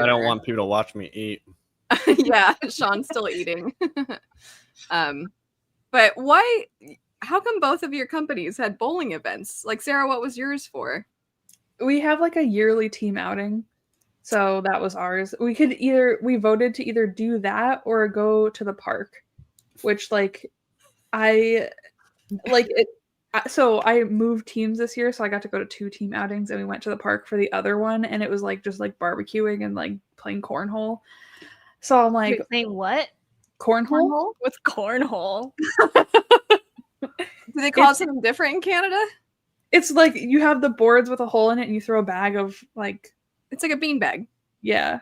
I don't want people to watch me eat. Yeah, Sean's still eating. But why? How come both of your companies had bowling events? Like, Sarah, what was yours for? We have like a yearly team outing. So that was ours. We voted to either do that or go to the park, which like I like it. So I moved teams this year, so I got to go to 2 team outings, and we went to the park for the other one, and it was like just like barbecuing and like playing cornhole. So I'm like, Wait, playing what? Cornhole? What's cornhole? Do they call it something different in Canada? It's like you have the boards with a hole in it, and you throw a bag of like. It's like a beanbag. Yeah.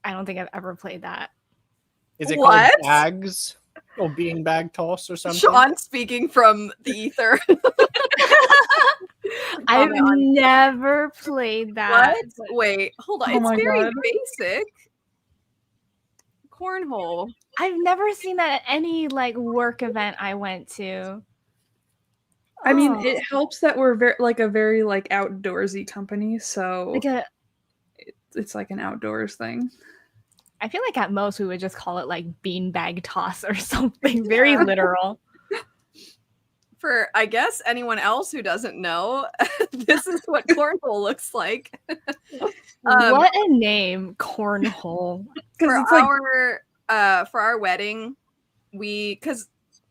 I don't think I've ever played that. Is it What? called bags? Or beanbag toss or something? Sean speaking from the ether. I've never played that. What? Wait, hold on. Oh It's my very God. basic. Cornhole. I've never seen that at any like work event I went to. I mean, Oh. it helps that we're a very like outdoorsy company, so Like it's like an outdoors thing. I feel like at most we would just call it like beanbag toss or something very literal. For, I guess, anyone else who doesn't know, this is what cornhole looks like. What a name, cornhole. For It's like, our wedding, because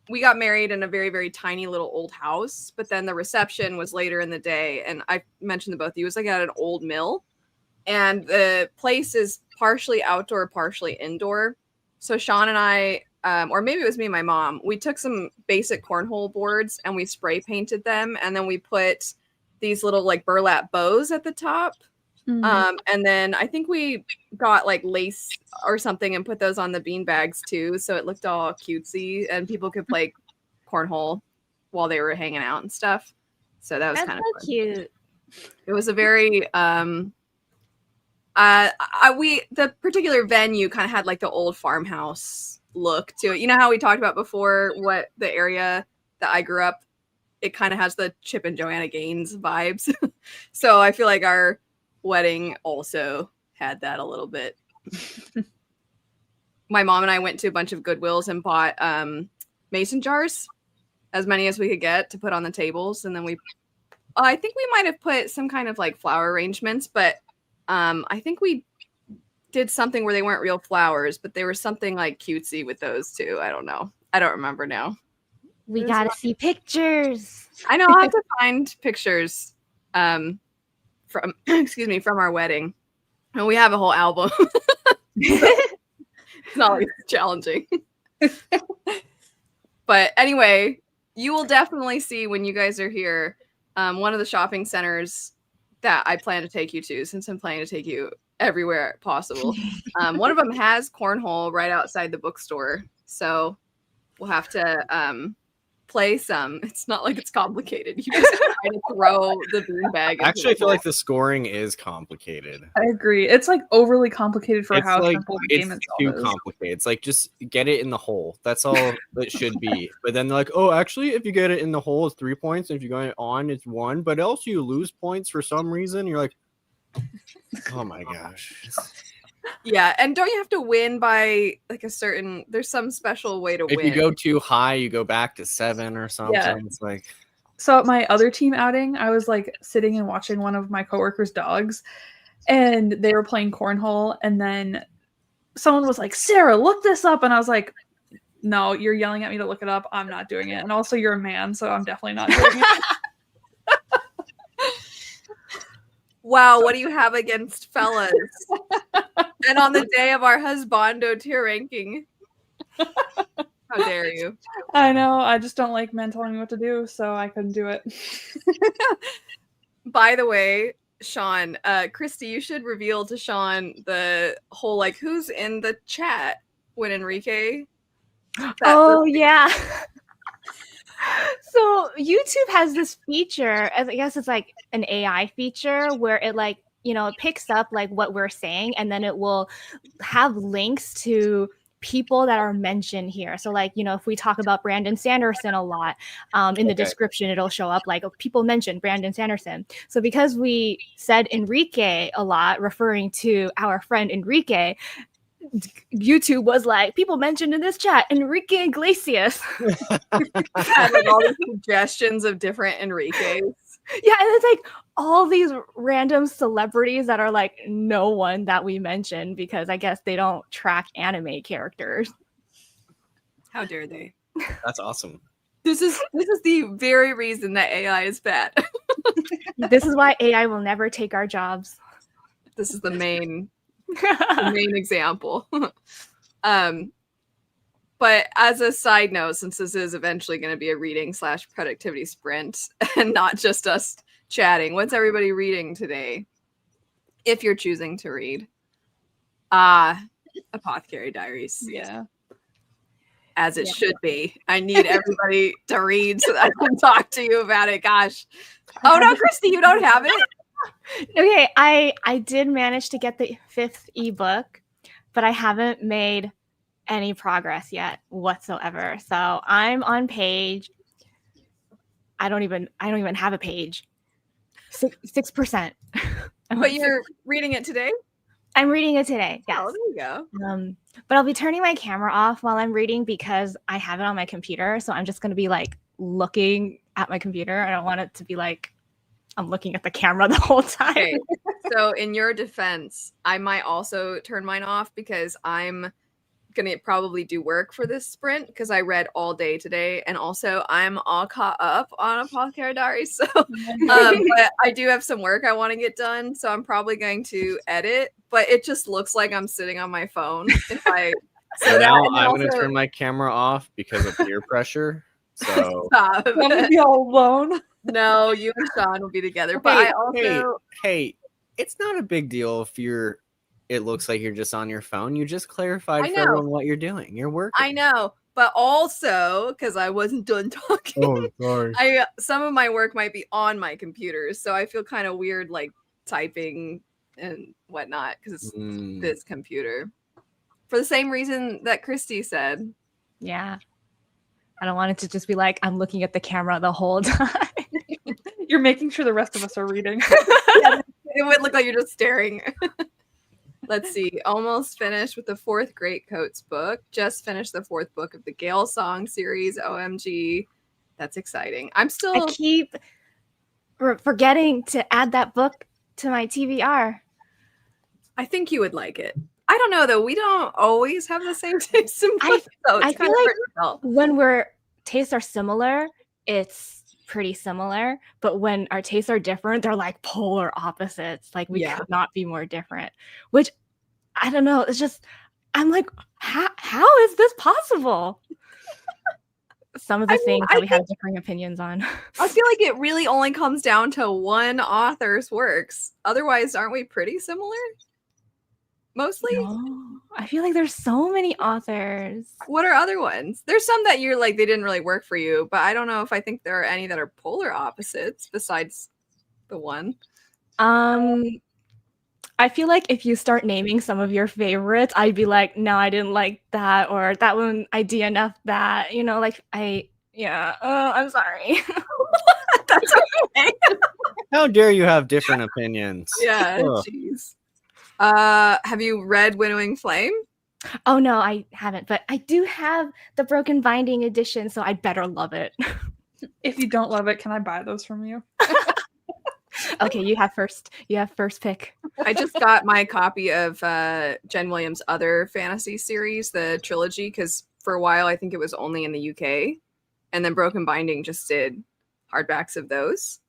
we got married in a very, very tiny little old house, but then the reception was later in the day, and I mentioned to both of you, it was like at an old mill, and the place is partially outdoor, partially indoor. So Sean and I, or maybe it was me and my mom, we took some basic cornhole boards and we spray painted them, and then we put these little like burlap bows at the top. And then I think we got like lace or something and put those on the bean bags too, so it looked all cutesy and people could play cornhole while they were hanging out and stuff. So that was That's kind of so cute. It was a very the particular venue kind of had like the old farmhouse look to it. You know how we talked about before what the area that I grew up, it kind of has the Chip and Joanna Gaines vibes. So I feel like our wedding also had that a little bit. My mom and I went to a bunch of Goodwills and bought mason jars, as many as we could get to put on the tables, and then I think we might have put some kind of like flower arrangements, but I think we did something where they weren't real flowers, but they were something like cutesy with those too. I don't know. I don't remember now. We gotta see pictures. I know. I'll have to find pictures from from our wedding. And we have a whole album. It's not like it's challenging. But anyway, you will definitely see when you guys are here one of the shopping centers that I plan to take you to, since I'm planning to take you everywhere possible. One of them has cornhole right outside the bookstore. So we'll have to play some. It's not like it's complicated. You just try to throw the beanbag. Actually, I feel like the scoring is complicated. I agree. It's like overly complicated for It's how like simple the game it's itself too is. complicated. It's like just get it in the hole. That's all it should be. But then they're like, oh, actually, if you get it in the hole, it's 3 points. And if you go on, it's 1. But else you lose points for some reason. You're like, oh my gosh. Yeah, and don't you have to win by like there's some special way to win. If you go too high, you go back to 7 or something. Yeah. It's like, So at my other team outing, I was like sitting and watching one of my coworkers' dogs, and they were playing cornhole, and then someone was like, Sarah, look this up. And I was like, no, you're yelling at me to look it up. I'm not doing it. And also you're a man, so I'm definitely not doing it. Wow, what do you have against fellas? And on the day of our husbando tier ranking. How dare you? I know. I just don't like men telling me what to do, so I couldn't do it. By the way, Sean, Christy, you should reveal to Sean the whole like who's in the chat when Enrique. Oh yeah. So YouTube has this feature, I guess it's like an AI feature where it like, you know, it picks up like what we're saying, and then it will have links to people that are mentioned here. So like, you know, if we talk about Brandon Sanderson a lot, in the description, it'll show up like people mentioned Brandon Sanderson. So because we said Enrique a lot, referring to our friend Enrique, YouTube was like, people mentioned in this chat, Enrique Iglesias. Having all these suggestions of different Enriques. Yeah, and it's like all these random celebrities that are like no one that we mentioned because I guess they don't track anime characters. How dare they? That's awesome. This is the very reason that AI is bad. This is why AI will never take our jobs. This is the main example. But as a side note, since this is eventually going to be a reading / productivity sprint and not just us chatting, what's everybody reading today? If you're choosing to read. Apothecary Diaries. Yeah. As it should be. I need everybody to read so that I can talk to you about it. Gosh. Oh no, Christy, you don't have it? Okay, I did manage to get the 5th ebook, but I haven't made any progress yet whatsoever. So I'm on page. I don't even have a page. 6%. But you're reading it today? I'm reading it today. Yes. Oh, there you go. But I'll be turning my camera off while I'm reading because I have it on my computer. So I'm just going to be like looking at my computer. I don't want it to be like I'm looking at the camera the whole time. Okay. So in your defense, I might also turn mine off because I'm gonna probably do work for this sprint because I read all day today, and also I'm all caught up on Apothecary Diaries. So, but I do have some work I want to get done, so I'm probably going to edit. But it just looks like I'm sitting on my phone. If I so now I'm gonna turn my camera off because of peer pressure. So stop. I'm gonna be all alone. No, you and Sean will be together. Okay, But I also hey, it's not a big deal if it looks like you're just on your phone. You just clarified for everyone what you're doing. You're working. I know, but also because I wasn't done talking. Oh, sorry. Some of my work might be on my computer, so I feel kind of weird like typing and whatnot because it's this computer. For the same reason that Christy said. Yeah. I don't want it to just be like I'm looking at the camera the whole time. You're making sure the rest of us are reading. Yeah, it would look like you're just staring. Let's see. Almost finished with the 4th Greatcoats book. Just finished the 4th book of the Gale Song series. OMG. That's exciting. I keep forgetting to add that book to my TBR. I think you would like it. I don't know though. We don't always have the same taste in books. I feel like when tastes are similar, it's pretty similar. But when our tastes are different, they're like polar opposites. Like we could not be more different. Which I don't know. It's just I'm like, how is this possible? Some of the things that we have differing opinions on. I feel like it really only comes down to one author's works. Otherwise, aren't we pretty similar? Mostly? No, I feel like there's so many authors. What are other ones? There's some that you're like, they didn't really work for you, but I don't know if I think there are any that are polar opposites besides the one. I feel like if you start naming some of your favorites, I'd be like, no, I didn't like that, or that one I DNF'd that, you know, like I'm sorry. That's okay. How dare you have different opinions? Yeah, jeez. Have you read Winnowing Flame? Oh no, I haven't, but I do have the Broken Binding edition, so I'd better love it. If you don't love it, can I buy those from you? Okay, you have first pick. I just got my copy of Jen Williams' other fantasy series, the trilogy, because for a while I think it was only in the UK, and then Broken Binding just did hardbacks of those,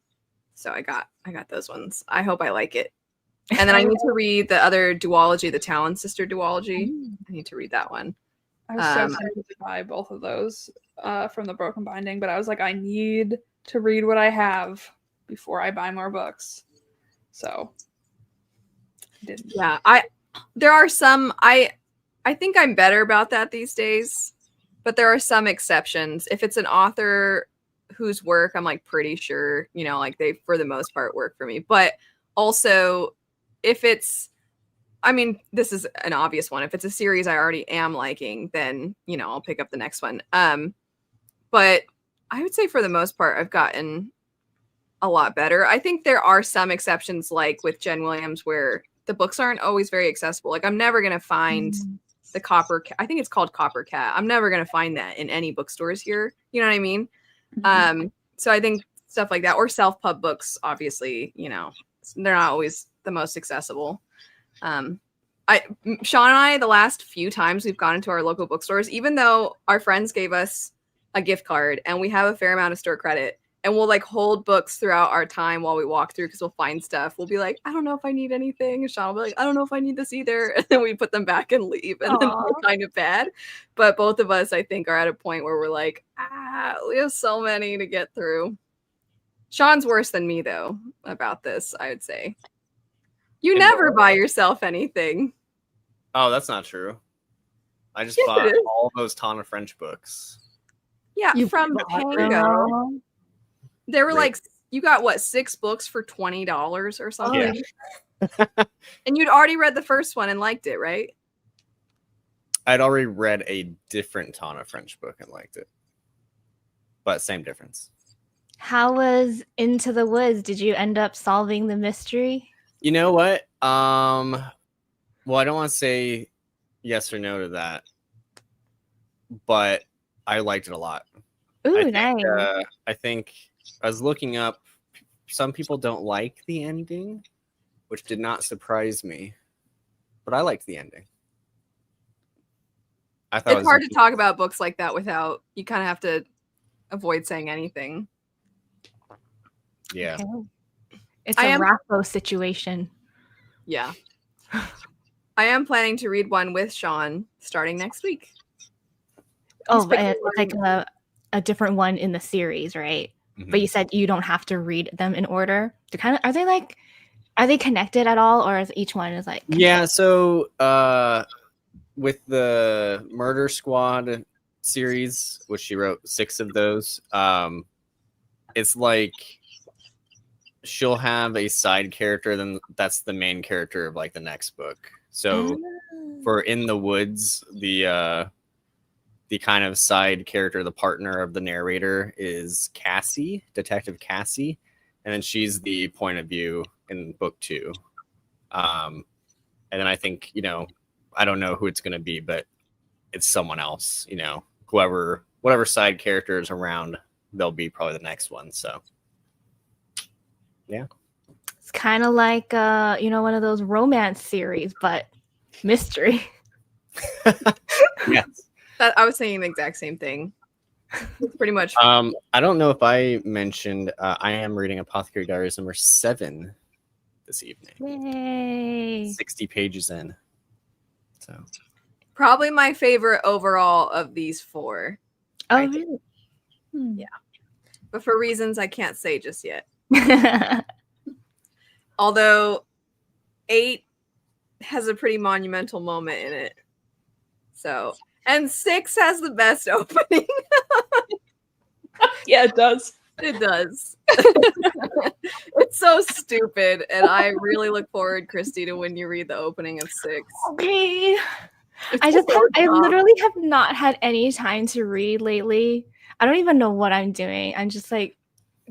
so I got those ones. I hope I like it. And then I need to read the other duology, the Talon Sister duology. I need to read that one. I was so excited to buy both of those from the Broken Binding, but I was like, I need to read what I have before I buy more books. So I didn't. Yeah, there are some I think I'm better about that these days, but there are some exceptions. If it's an author whose work I'm like pretty sure, like they for the most part work for me. But also if it's I mean, this is an obvious one. If it's a series I already am liking, then, you know, I'll pick up the next one. But I would say for the most part, I've gotten a lot better. I think there are some exceptions, like with Jen Williams, where the books aren't always very accessible. Like I'm never going to find the I think it's called Copper Cat. I'm never going to find that in any bookstores here. You know what I mean? So I think stuff like that, or self-pub books, obviously, you know, they're not always the most accessible. Sean and I, the last few times we've gone into our local bookstores, even though our friends gave us a gift card and we have a fair amount of store credit, and we'll like hold books throughout our time while we walk through because we'll find stuff. We'll be like, I don't know if I need anything. And Sean will be like, I don't know if I need this either. And then we put them back and leave. And then they're kind of bad. But both of us, I think, are at a point where we're like, we have so many to get through. Sean's worse than me, though, about this, I would say. You never buy yourself anything. Oh, that's not true. I just bought all those Tana French books. Yeah, from Pango. They were like, you got what, 6 books for $20 or something? Yeah. And you'd already read the first one and liked it, right? I'd already read a different Tana French book and liked it. But same difference. How was Into the Woods? Did you end up solving the mystery? You know what? Well, I don't want to say yes or no to that, but I liked it a lot. Ooh, nice. I think I was looking up, some people don't like the ending, which did not surprise me, but I liked the ending. I thought it's hard to talk about books like that without, you kind of have to avoid saying anything. Yeah. Okay. It's a Raffo situation. Yeah. I am planning to read one with Sean starting next week. Oh, it's like a different one in the series, right? Mm-hmm. But you said you don't have to read them in order. Are they connected at all, or is each one is like connected? Yeah, so with the Murder Squad series, which she wrote 6 of those, it's like she'll have a side character, then that's the main character of like the next book. So for In the Woods, the kind of side character, the partner of the narrator, is Cassie, Detective Cassie, and then she's the point of view in book 2. And then I think, you know, I don't know who it's going to be, but it's someone else, you know, whatever side character is around, they'll be probably the next one. So yeah, it's kind of like you know, one of those romance series, but mystery. Yes. I was saying the exact same thing. Pretty much. I don't know if I mentioned I am reading Apothecary Diaries number 7 this evening. Yay! 60 pages in. So probably my favorite overall of these 4. Oh, really? Yeah. But for reasons I can't say just yet. Although 8 has a pretty monumental moment in it. So, and 6 has the best opening. Yeah, it does. It does. It's so stupid, and I really look forward, Christy, to when you read the opening of 6. Okay. I literally have not had any time to read lately. I don't even know what I'm doing. I'm just like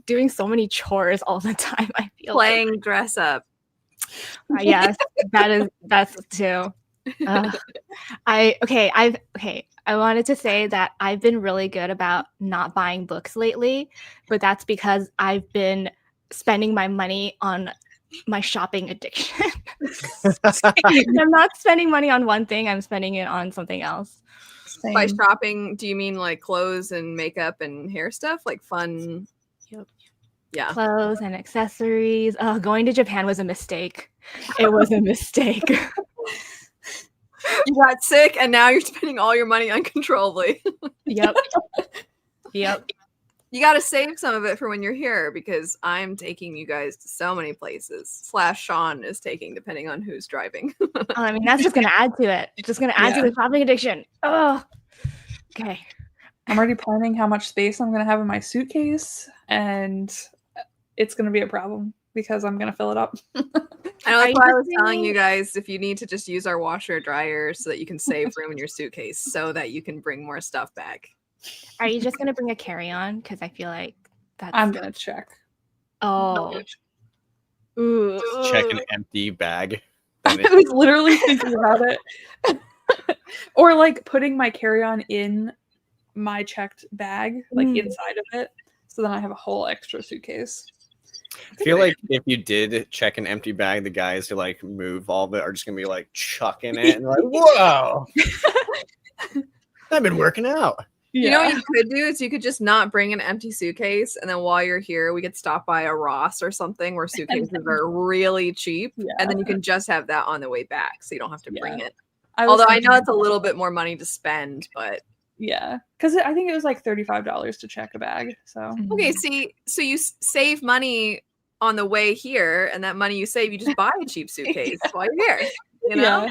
doing so many chores all the time. I feel playing dress up. Yes, that's too. I wanted to say that I've been really good about not buying books lately, but that's because I've been spending my money on my shopping addiction. I'm not spending money on one thing, I'm spending it on something else. Same. By shopping, do you mean like clothes and makeup and hair stuff? Like fun? Yep. Yeah. Clothes and accessories. Oh, going to Japan was a mistake. It was a mistake. You got sick and now you're spending all your money uncontrollably. Yep. Yep. You got to save some of it for when you're here, because I'm taking you guys to so many places. / Sean is taking, depending on who's driving. I mean, that's just going to add to it. Just going to add to the shopping addiction. Oh, okay. I'm already planning how much space I'm going to have in my suitcase, and it's going to be a problem. because I'm gonna fill it up. I know Are that's you why I just was telling saying- you guys if you need to just use our washer or dryer so that you can save room in your suitcase so that you can bring more stuff back. Are you just gonna bring a carry-on? Because I feel like that's. I'm gonna check. Oh. Ooh. Just check an empty bag. I was literally thinking about it. Or like putting my carry-on in my checked bag, like inside of it, so then I have a whole extra suitcase. I feel like if you did check an empty bag, the guys who like move all of it are just gonna be like chucking it and like, whoa, I've been working out. You know what you could do is you could just not bring an empty suitcase, and then while you're here, we could stop by a Ross or something where suitcases are really cheap, and then you can just have that on the way back, so you don't have to bring it. Although I know it's a little bit more money to spend, but yeah, because I think it was like $35 to check a bag. So okay, see, so you save money on the way here, and that money you save, you just buy a cheap suitcase while you're here. You know,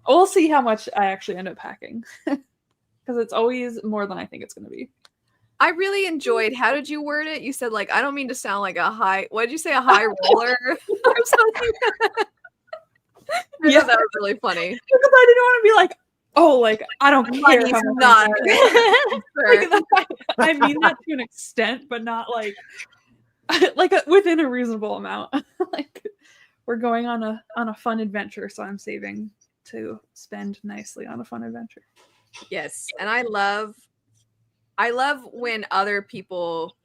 we'll see how much I actually end up packing. Because it's always more than I think it's going to be. I really enjoyed. How did you word it? You said like, I don't mean to sound like a high. What did you say? A high roller or something? Yeah, that was really funny. Because I didn't want to be like, oh, like I don't care. Money's How much not. I mean that to an extent, but not like within a reasonable amount. Like we're going on a fun adventure, so I'm saving to spend nicely on a fun adventure. Yes, and I love when other people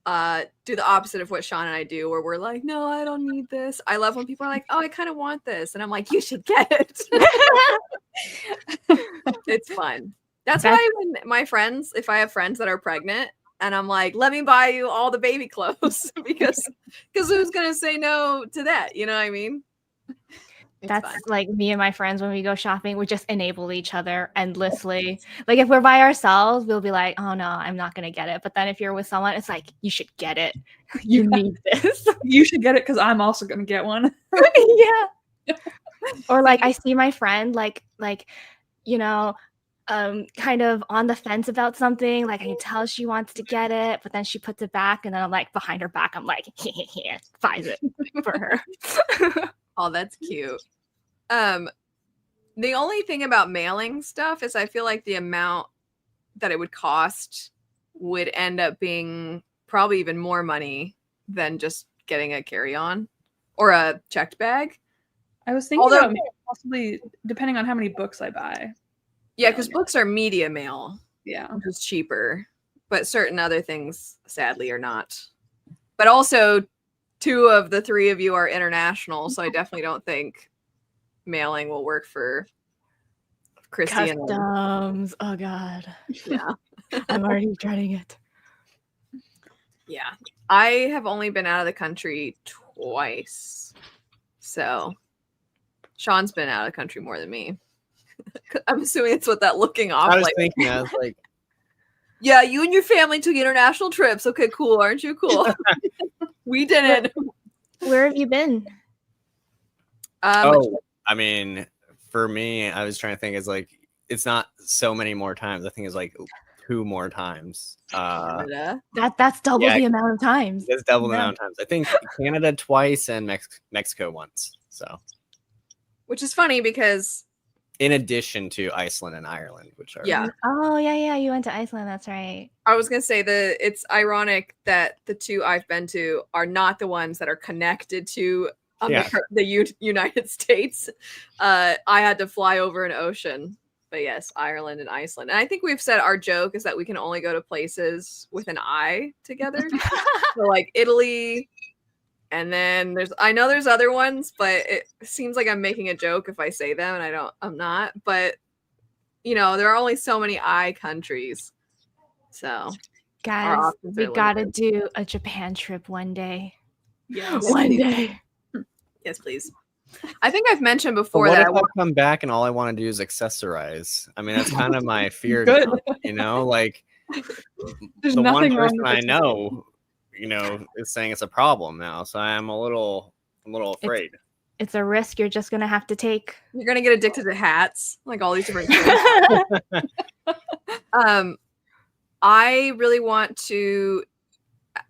do the opposite of what Sean and I do, where we're like, no, I don't need this. I love when people are like, oh, I kind of want this, and I'm like, you should get it. It's fun. That's why when my friends, if I have friends that are pregnant, and I'm like, let me buy you all the baby clothes, because who's gonna say no to that? You know what I mean? That's fun. Like me and my friends when we go shopping, we just enable each other endlessly. Like if we're by ourselves, we'll be like, oh no, I'm not gonna get it. But then if you're with someone, it's like, you should get it. You need this. You should get it because I'm also gonna get one. Yeah. Or like I see my friend like you know, kind of on the fence about something. Like I can tell she wants to get it, but then she puts it back, and then I'm like behind her back, I'm like, here, buys it for her. Oh, that's cute. The only thing about mailing stuff is I feel like the amount that it would cost would end up being probably even more money than just getting a carry-on or a checked bag. I was thinking about possibly depending on how many books I buy. Yeah, because books are media mail. Yeah. Which is cheaper. But certain other things, sadly, are not. But also, 2 of the 3 of you are international, so I definitely don't think mailing will work for Christy and Customs. Oh god. Yeah. I'm already dreading it. Yeah. I have only been out of the country twice. So Sean's been out of the country more than me. I'm assuming it's what that looking off. I was thinking, I was like, yeah, you and your family took international trips. Okay, cool. Aren't you cool? We didn't. Where have you been? I mean, for me, I was trying to think, it's not so many more times. I think it's like 2 more times. That's double the amount of times. It's double the amount of times. I think Canada twice and Mexico once. So, which is funny because in addition to Iceland and Ireland, which are Oh yeah, you went to Iceland. That's right. I was gonna say it's ironic that the 2 I've been to are not the ones that are connected to the United States. I had to fly over an ocean, but yes, Ireland and Iceland. And I think we've said our joke is that we can only go to places with an I together. So like Italy. And then I know there's other ones, but it seems like I'm making a joke if I say them, and I'm not. But there are only so many I countries. So guys, we gotta do a Japan trip one day. Yes. One day. Yes, please. I think I've mentioned before that I come back and all I want to do is accessorize. I mean, that's kind of my fear. Now, like there's the nothing one person I know, is saying it's a problem now, so I'm a little afraid. It's a risk you're just gonna have to take. You're gonna get addicted to hats, like all these different things. I really want to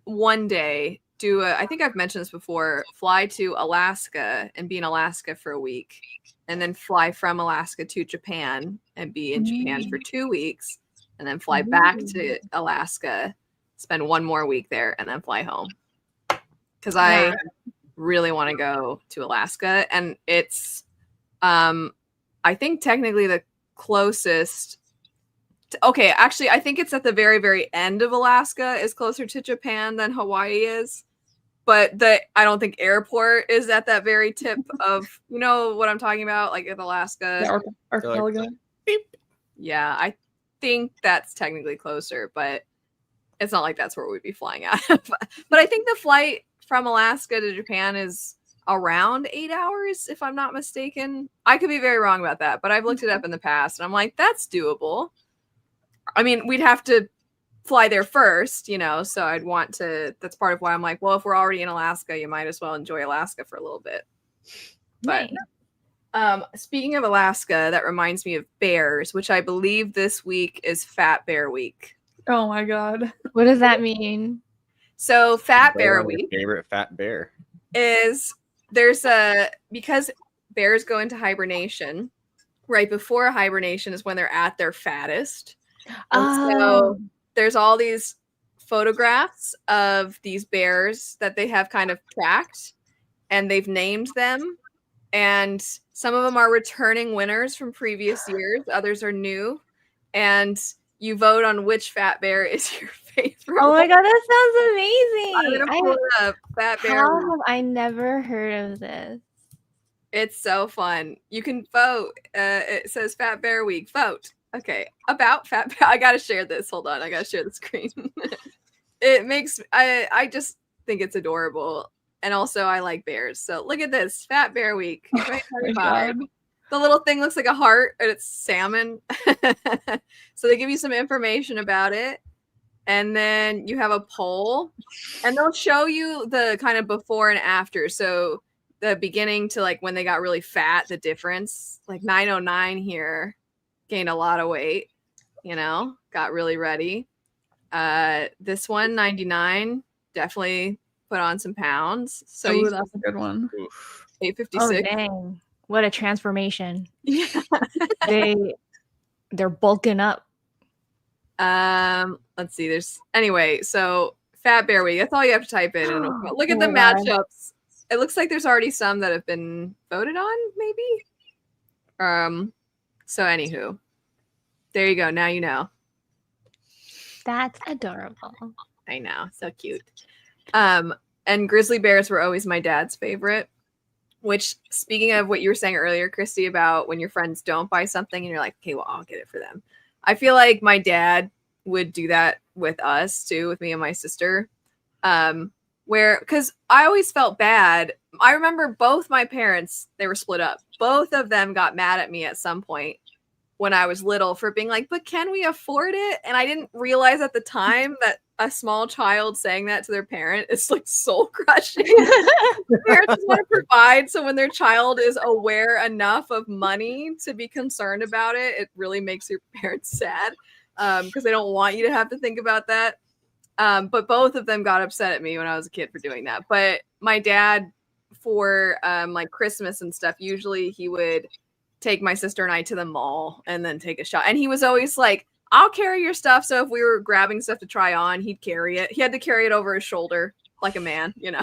one day I think I've mentioned this before, fly to Alaska and be in Alaska for a week, and then fly from Alaska to Japan and be in Japan for 2 weeks, and then fly back to Alaska, spend 1 more week there, and then fly home. Because I really want to go to Alaska, and it's, I think technically the closest. Okay, actually, I think it's at the very, very end of Alaska is closer to Japan than Hawaii is. But I don't think airport is at that very tip of, you know what I'm talking about, like in Alaska. Yeah, archipelago. Yeah, I think that's technically closer, but it's not like that's where we'd be flying at. But I think the flight from Alaska to Japan is around 8 hours, if I'm not mistaken. I could be very wrong about that, but I've looked it up in the past, and I'm like, that's doable. I mean, we'd have to fly there first, you know, so I'd want to, that's part of why I'm like, well, if we're already in Alaska, you might as well enjoy Alaska for a little bit. But speaking of Alaska, that reminds me of bears, which I believe this week is Fat Bear Week. Oh my God. What does that mean? So Fat Bear Week, favorite fat bear, is because bears go into hibernation. Right before hibernation is when they're at their fattest. So there's all these photographs of these bears that they have kind of tracked, and they've named them. And some of them are returning winners from previous years. Others are new. And you vote on which fat bear is your favorite. Oh my God, that sounds amazing. I'm going to pull it up. Fat Bear. How have I never heard of this? It's so fun. You can vote. It says Fat Bear Week. Vote. Okay. About Fat Bear. I got to share this. Hold on. I got to share the screen. It makes, I just think it's adorable. And also I like bears. So look at this. Fat Bear Week. 2025. The little thing looks like a heart, and it's salmon. So they give you some information about it. And then you have a poll, and they'll show you the kind of before and after. So the beginning to like when they got really fat, the difference, like 909 here gained a lot of weight, you know, got really ready. This one, 99, definitely put on some pounds. So that's a good one. 856. Oh, dang. What a transformation. Yeah. They're bulking up. Let's see. Anyway, so Fat Bear Week. That's all you have to type in. And look at the matchups. It looks like there's already some that have been voted on, maybe. So anywho, there you go. Now you know. That's adorable. I know, so cute. And grizzly bears were always my dad's favorite. Which, speaking of what you were saying earlier, Christy, about when your friends don't buy something and you're like, okay, well, I'll get it for them. I feel like my dad would do that with us too, with me and my sister. Because I always felt bad. I remember both my parents, they were split up. Both of them got mad at me at some point when I was little for being like, but can we afford it? And I didn't realize at the time that a small child saying that to their parent is like soul crushing. Parents want to provide, so when their child is aware enough of money to be concerned about it, it really makes your parents sad because they don't want you to have to think about that. But both of them got upset at me when I was a kid for doing that. But my dad, for like Christmas and stuff, usually he would take my sister and I to the mall and then take a shot. And he was always like, I'll carry your stuff. So if we were grabbing stuff to try on, he'd carry it. He had to carry it over his shoulder like a man, you know.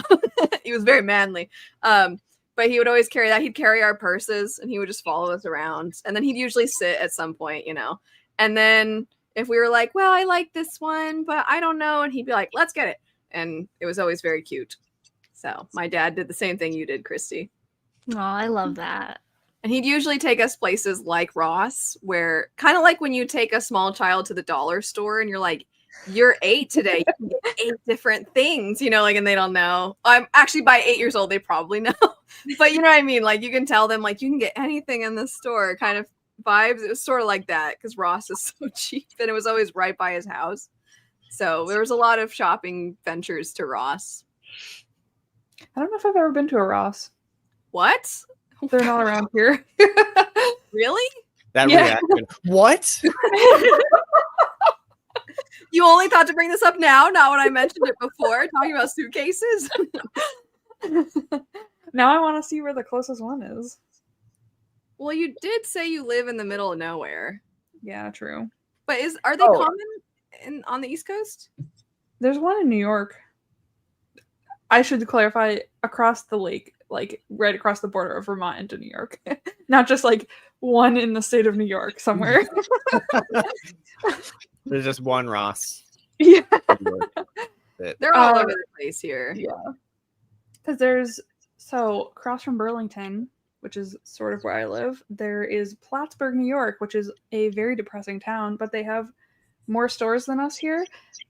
He was very manly. But he would always carry that. He'd carry our purses and he would just follow us around. And then he'd usually sit at some point, you know. And then if we were like, well, I like this one, but I don't know. And he'd be like, let's get it. And it was always very cute. So my dad did the same thing you did, Christy. Oh, I love that. And he'd usually take us places like Ross, where kind of like when you take a small child to the dollar store and you're like, you're 8 today, you can get 8 different things, you know, like, and they don't know. I'm actually by 8 years old, they probably know. But you know what I mean? Like, you can tell them, like, you can get anything in the store kind of vibes. It was sort of like that because Ross is so cheap and it was always right by his house. So there was a lot of shopping ventures to Ross. I don't know if I've ever been to a Ross. What? They're not around here. Really? That reaction. What? You only thought to bring this up now, not when I mentioned it before, talking about suitcases. Now I want to see where the closest one is. Well, you did say you live in the middle of nowhere. Yeah, true. But are they common on the East Coast? There's one in New York. I should clarify, across the lake, like right across the border of Vermont into New York. Not just like one in the state of New York somewhere. There's just one Ross. Yeah. They're all over the place here. Yeah. Because across from Burlington, which is sort of where I live, there is Plattsburgh, New York, which is a very depressing town, but they have more stores than us here.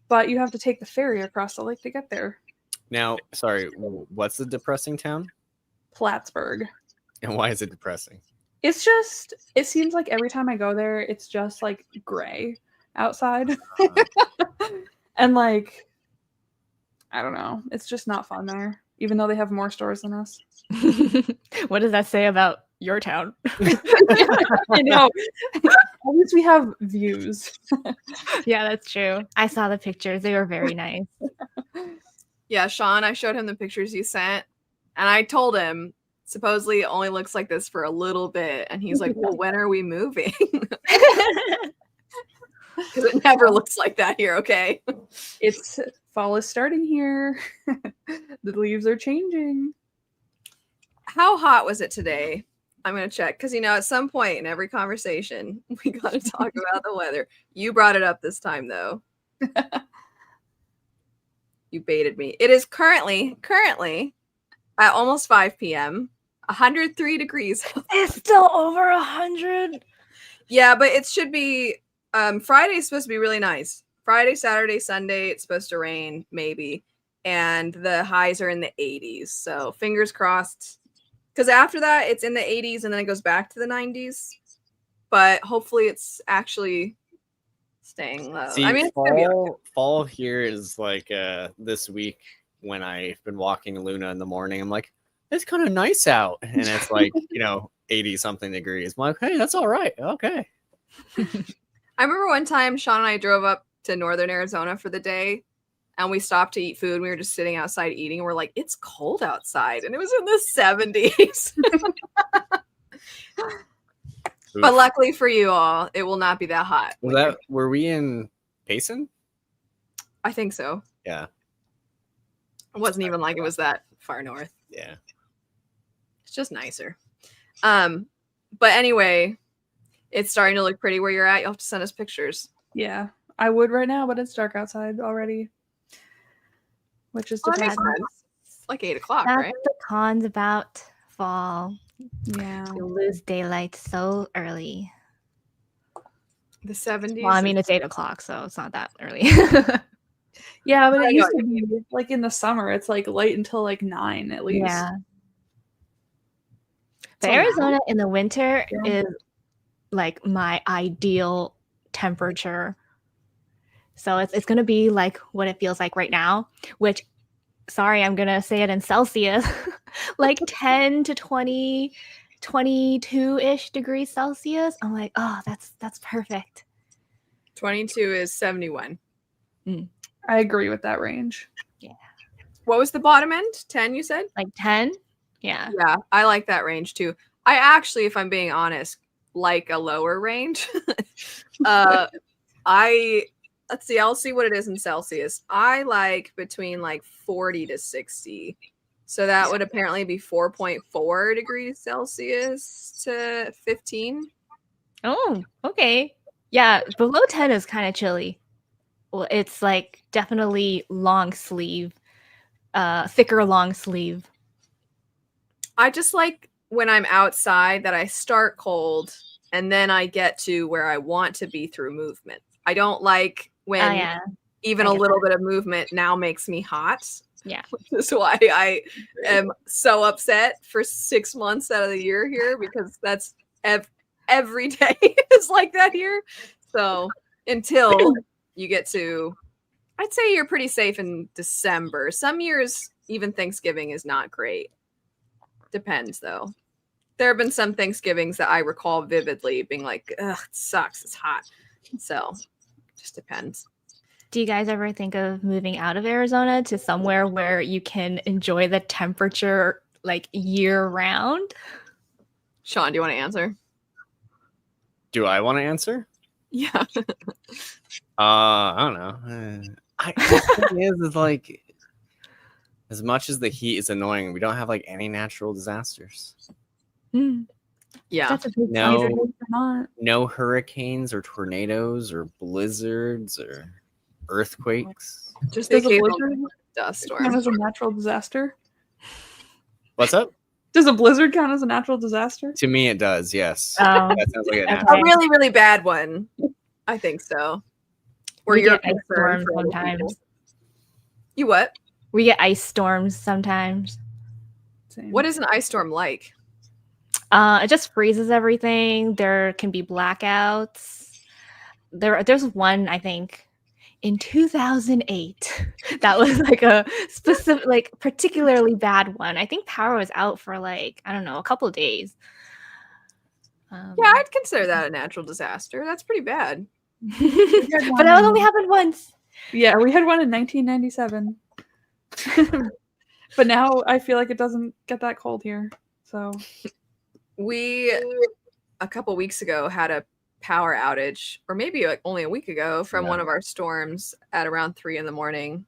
But you have to take the ferry across the lake to get there. Now, sorry, what's the depressing town? Plattsburgh. And why is it depressing? It's just, it seems like every time I go there, it's just like gray outside. And like, I don't know. It's just not fun there, even though they have more stores than us. What does that say about your town? I know. At least we have views. Yeah, that's true. I saw the pictures. They were very nice. Yeah, Sean, I showed him the pictures you sent, and I told him supposedly it only looks like this for a little bit, and he's like, well, when are we moving? Because it never looks like that here, okay? It's fall is starting here. The leaves are changing. How hot was it today? I'm going to check, because, at some point in every conversation, we got to talk about the weather. You brought it up this time, though. You baited me. It is currently at almost 5 p.m., 103 degrees. It's still over 100. Yeah, but it should be, Friday's supposed to be really nice. Friday, Saturday, Sunday, it's supposed to rain, maybe. And the highs are in the 80s. So fingers crossed. Because after that, it's in the 80s and then it goes back to the 90s. But hopefully it's actually staying low. See, I mean, fall here is like this week when I've been walking Luna in the morning. I'm like, it's kind of nice out. And it's like, 80 something degrees. I'm like, hey, that's all right. Okay. I remember one time Sean and I drove up to northern Arizona for the day. And we stopped to eat food. We were just sitting outside eating. And we're like, it's cold outside. And it was in the 70s. But luckily for you all, it will not be that hot. Were we in Payson? I think so. Yeah. It wasn't even like it was that far north. Yeah. It's just nicer. But anyway, it's starting to look pretty where you're at. You'll have to send us pictures. Yeah, I would right now, but it's dark outside already. Which is depressing. It's like 8 o'clock, That's right? the cons about fall. Yeah. You lose daylight so early. The 70s. Well, I mean, it's 8 o'clock, so it's not that early. Yeah, but I it know used to be like in the summer, it's like late until like 9 at least. Yeah. But So Arizona in the winter Yeah. is like my ideal temperature. So it's going to be like what it feels like right now, which, sorry, I'm going to say it in Celsius, like 10 to 20, 22-ish degrees Celsius. I'm like, oh, that's perfect. 22 is 71. I agree with that range. What was the bottom end? 10, you said? Like 10? Yeah. Yeah, I like that range too. I actually, if I'm being honest, like a lower range. Let's see, I'll see what it is in Celsius. I like between like 40 to 60. So that would apparently be 4.4 degrees Celsius to 15. Oh, okay. Yeah, below 10 is kind of chilly. Well, it's like definitely long sleeve, thicker long sleeve. I just like when I'm outside that I start cold and then I get to where I want to be through movement. I don't like when even a little bit of movement now makes me hot. Yeah. Which is why I am so upset for 6 months out of the year here, because that's every day is like that here. So until you get to, I'd say you're pretty safe in December. Some years, even Thanksgiving is not great. Depends though. There have been some Thanksgivings that I recall vividly being like, ugh, it sucks. It's hot. So just depends. Do you guys ever think of moving out of Arizona to somewhere where you can enjoy the temperature like year round? Sean, do you want to answer? Do I want to answer? Yeah. I don't know. The thing is like, as much as the heat is annoying, we don't have like any natural disasters. Yeah. That's a big No, not. no hurricanes or tornadoes or blizzards or earthquakes. Just the Does a occasional blizzard dust count storm. as a natural disaster? What's up? Does a blizzard count as a natural disaster? To me, it does. Yes. Oh, That sounds like a okay. natural. A really, really bad one. I think so. Where We you're get ice concerned storms for other sometimes. people. You what? We get ice storms sometimes. Same. What is an ice storm like? It just freezes everything. There can be blackouts. There's one, I think, in 2008 that was like a specific, like particularly bad one. I think power was out for like, I don't know, a couple of days. Yeah, I'd consider that a natural disaster. That's pretty bad. But that only happened once. Yeah, we had one in 1997. But now I feel like it doesn't get that cold here. So We, a couple weeks ago, had a power outage, or maybe like only a week ago, from one of our storms at around 3 a.m.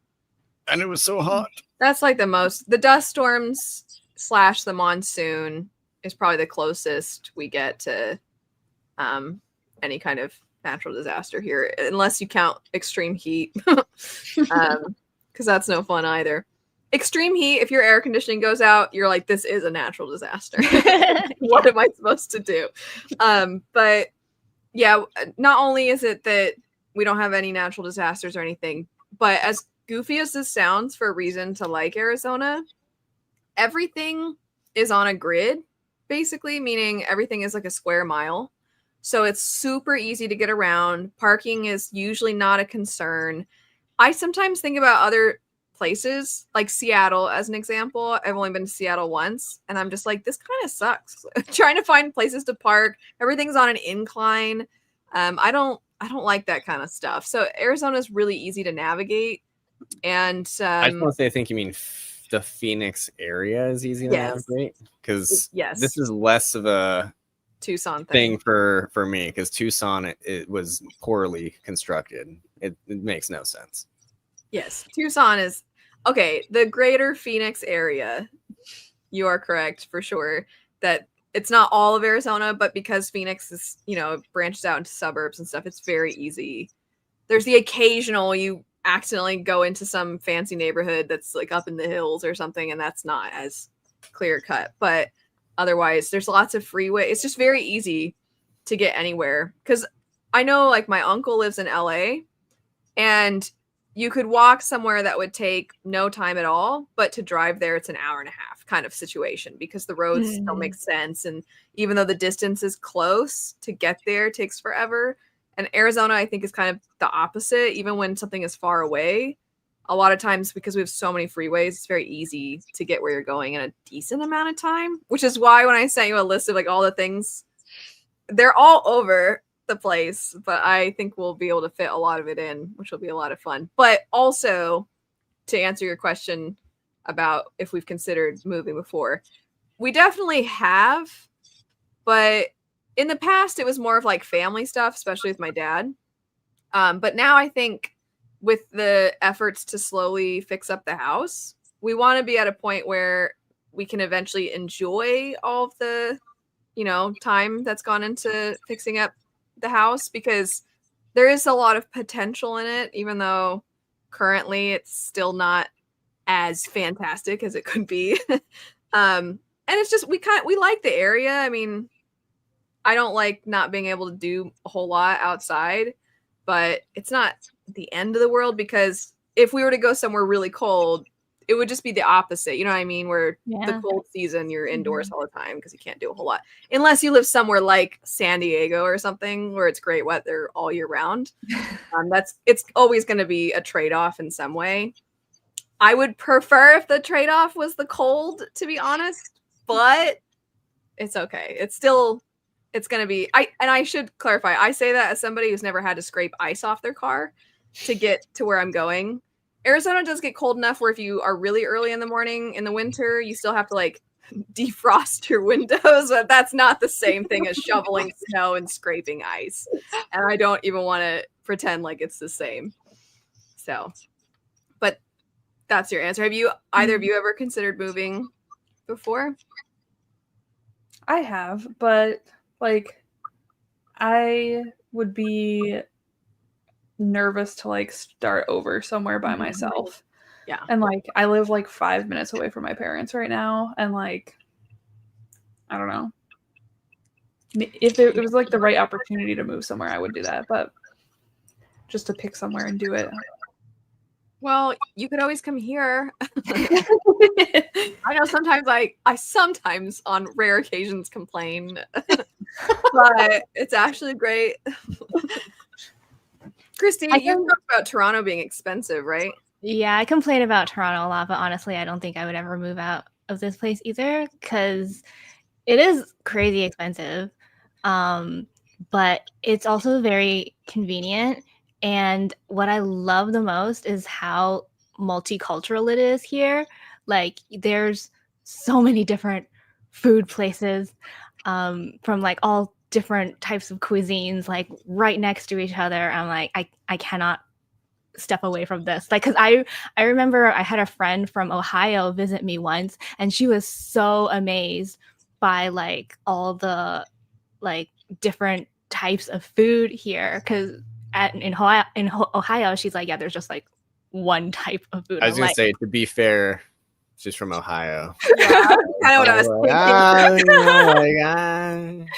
And it was so hot. That's like the dust storms / the monsoon is probably the closest we get to any kind of natural disaster here, unless you count extreme heat, because that's no fun either. Extreme heat, if your air conditioning goes out, you're like, this is a natural disaster. What am I supposed to do? But yeah, not only is it that we don't have any natural disasters or anything, but as goofy as this sounds for a reason to like Arizona, everything is on a grid, basically, meaning everything is like a square mile. So it's super easy to get around. Parking is usually not a concern. I sometimes think about other places, like Seattle as an example. I've only been to Seattle once, and I'm just like, this kind of sucks. Trying to find places to park. Everything's on an incline. I don't like that kind of stuff. So Arizona is really easy to navigate. And I just want to say, I think you mean the Phoenix area is easy to navigate, because this is less of a Tucson thing for me, because Tucson it was poorly constructed. It makes no sense. Yes, Tucson is okay. The greater Phoenix area, you are correct for sure that it's not all of Arizona, but because Phoenix is, branches out into suburbs and stuff, it's very easy. There's the occasional you accidentally go into some fancy neighborhood that's like up in the hills or something, and that's not as clear cut. But otherwise, there's lots of freeway. It's just very easy to get anywhere. Because I know, like, my uncle lives in LA, and you could walk somewhere that would take no time at all, but to drive there, it's an hour and a half kind of situation, because the roads still make sense. And even though the distance is close, to get there takes forever. And Arizona, I think, is kind of the opposite. Even when something is far away, a lot of times, because we have so many freeways, it's very easy to get where you're going in a decent amount of time, which is why when I sent you a list of like all the things, they're all over the place, but I think we'll be able to fit a lot of it in, which will be a lot of fun. But also, to answer your question about if we've considered moving before, we definitely have, but in the past it was more of like family stuff, especially with my dad. But now I think with the efforts to slowly fix up the house, we want to be at a point where we can eventually enjoy all of the time that's gone into fixing up the house, because there is a lot of potential in it, even though currently it's still not as fantastic as it could be. And it's just we like the area. I mean, I don't like not being able to do a whole lot outside, but it's not the end of the world, because if we were to go somewhere really cold, it would just be the opposite. You know what I mean? Where the cold season, you're indoors all the time because you can't do a whole lot. Unless you live somewhere like San Diego or something where it's great weather all year round. It's always going to be a trade-off in some way. I would prefer if the trade-off was the cold, to be honest, but it's okay. It's going to be, I should clarify, I say that as somebody who's never had to scrape ice off their car. to get to where I'm going. Arizona does get cold enough where if you are really early in the morning in the winter, you still have to like defrost your windows, but that's not the same thing as shoveling snow and scraping ice. And I don't even want to pretend like it's the same. So, but that's your answer. Have you either of you ever considered moving before? I have, but like I would be nervous to like start over somewhere by myself. Yeah. And like I live like 5 minutes away from my parents right now, and like I don't know. If it was like the right opportunity to move somewhere, I would do that, but just to pick somewhere and do it. Well, you could always come here. I know sometimes I sometimes on rare occasions complain, but it's actually great. Christy, you talked about Toronto being expensive, right? Yeah, I complain about Toronto a lot, but honestly, I don't think I would ever move out of this place either because it is crazy expensive. But it's also very convenient. And what I love the most is how multicultural it is here. Like there's so many different food places from like all different types of cuisines, like right next to each other. I'm like, I cannot step away from this. Like, cause I remember I had a friend from Ohio visit me once, and she was so amazed by like all the like different types of food here. Cause in Ohio, she's like, yeah, there's just like one type of food. I was I'm gonna like, say, to be fair, she's from Ohio. Yeah, kind of what I was thinking.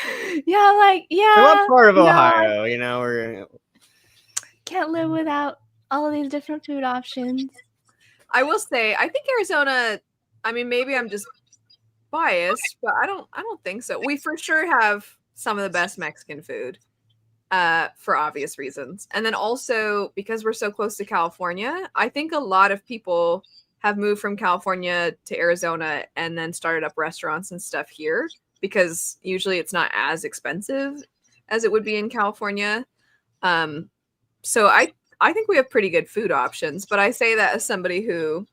Yeah, like, yeah. So what part of no, Ohio? You know, we're can't live without all of these different food options. I will say, I think Arizona, I mean, maybe I'm just biased, but I don't think so. We for sure have some of the best Mexican food, for obvious reasons. And then also because we're so close to California, I think a lot of people have moved from California to Arizona and then started up restaurants and stuff here because usually it's not as expensive as it would be in California. So I think we have pretty good food options, but I say that as somebody who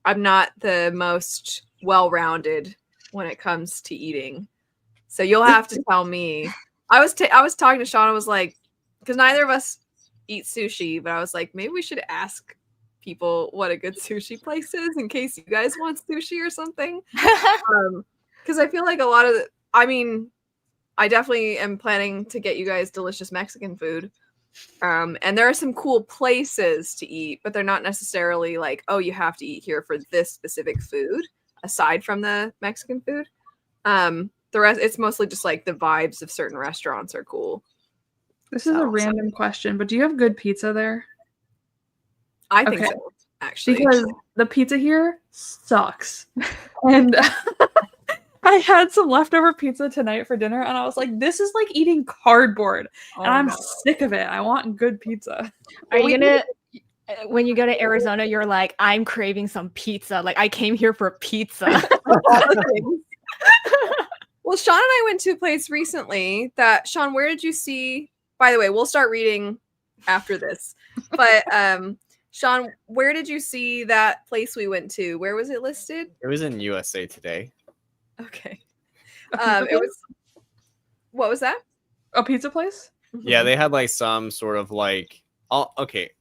I'm not the most well-rounded when it comes to eating. So you'll have to tell me. I was talking to Sean. I was like, because neither of us eat sushi, but I was like, maybe we should ask people what a good sushi place is in case you guys want sushi or something. Because I feel like a lot of I mean, I definitely am planning to get you guys delicious Mexican food. And there are some cool places to eat, but they're not necessarily like, oh, you have to eat here for this specific food, aside from the Mexican food. The rest, it's mostly just like the vibes of certain restaurants are cool. This is a random question, but do you have good pizza there? I think so, actually. Because the pizza here sucks. And I had some leftover pizza tonight for dinner, and I was like, this is like eating cardboard. And I'm sick of it. I want good pizza. Are you gonna, when you go to Arizona, you're like, I'm craving some pizza. Like, I came here for pizza. Well, Sean and I went to a place recently that, Sean, where did you see? By the way, we'll start reading after this. But Sean, where did you see that place we went to? Where was it listed? It was in USA Today. Okay. It was. What was that? A pizza place? Yeah, they had like some sort of like. Okay,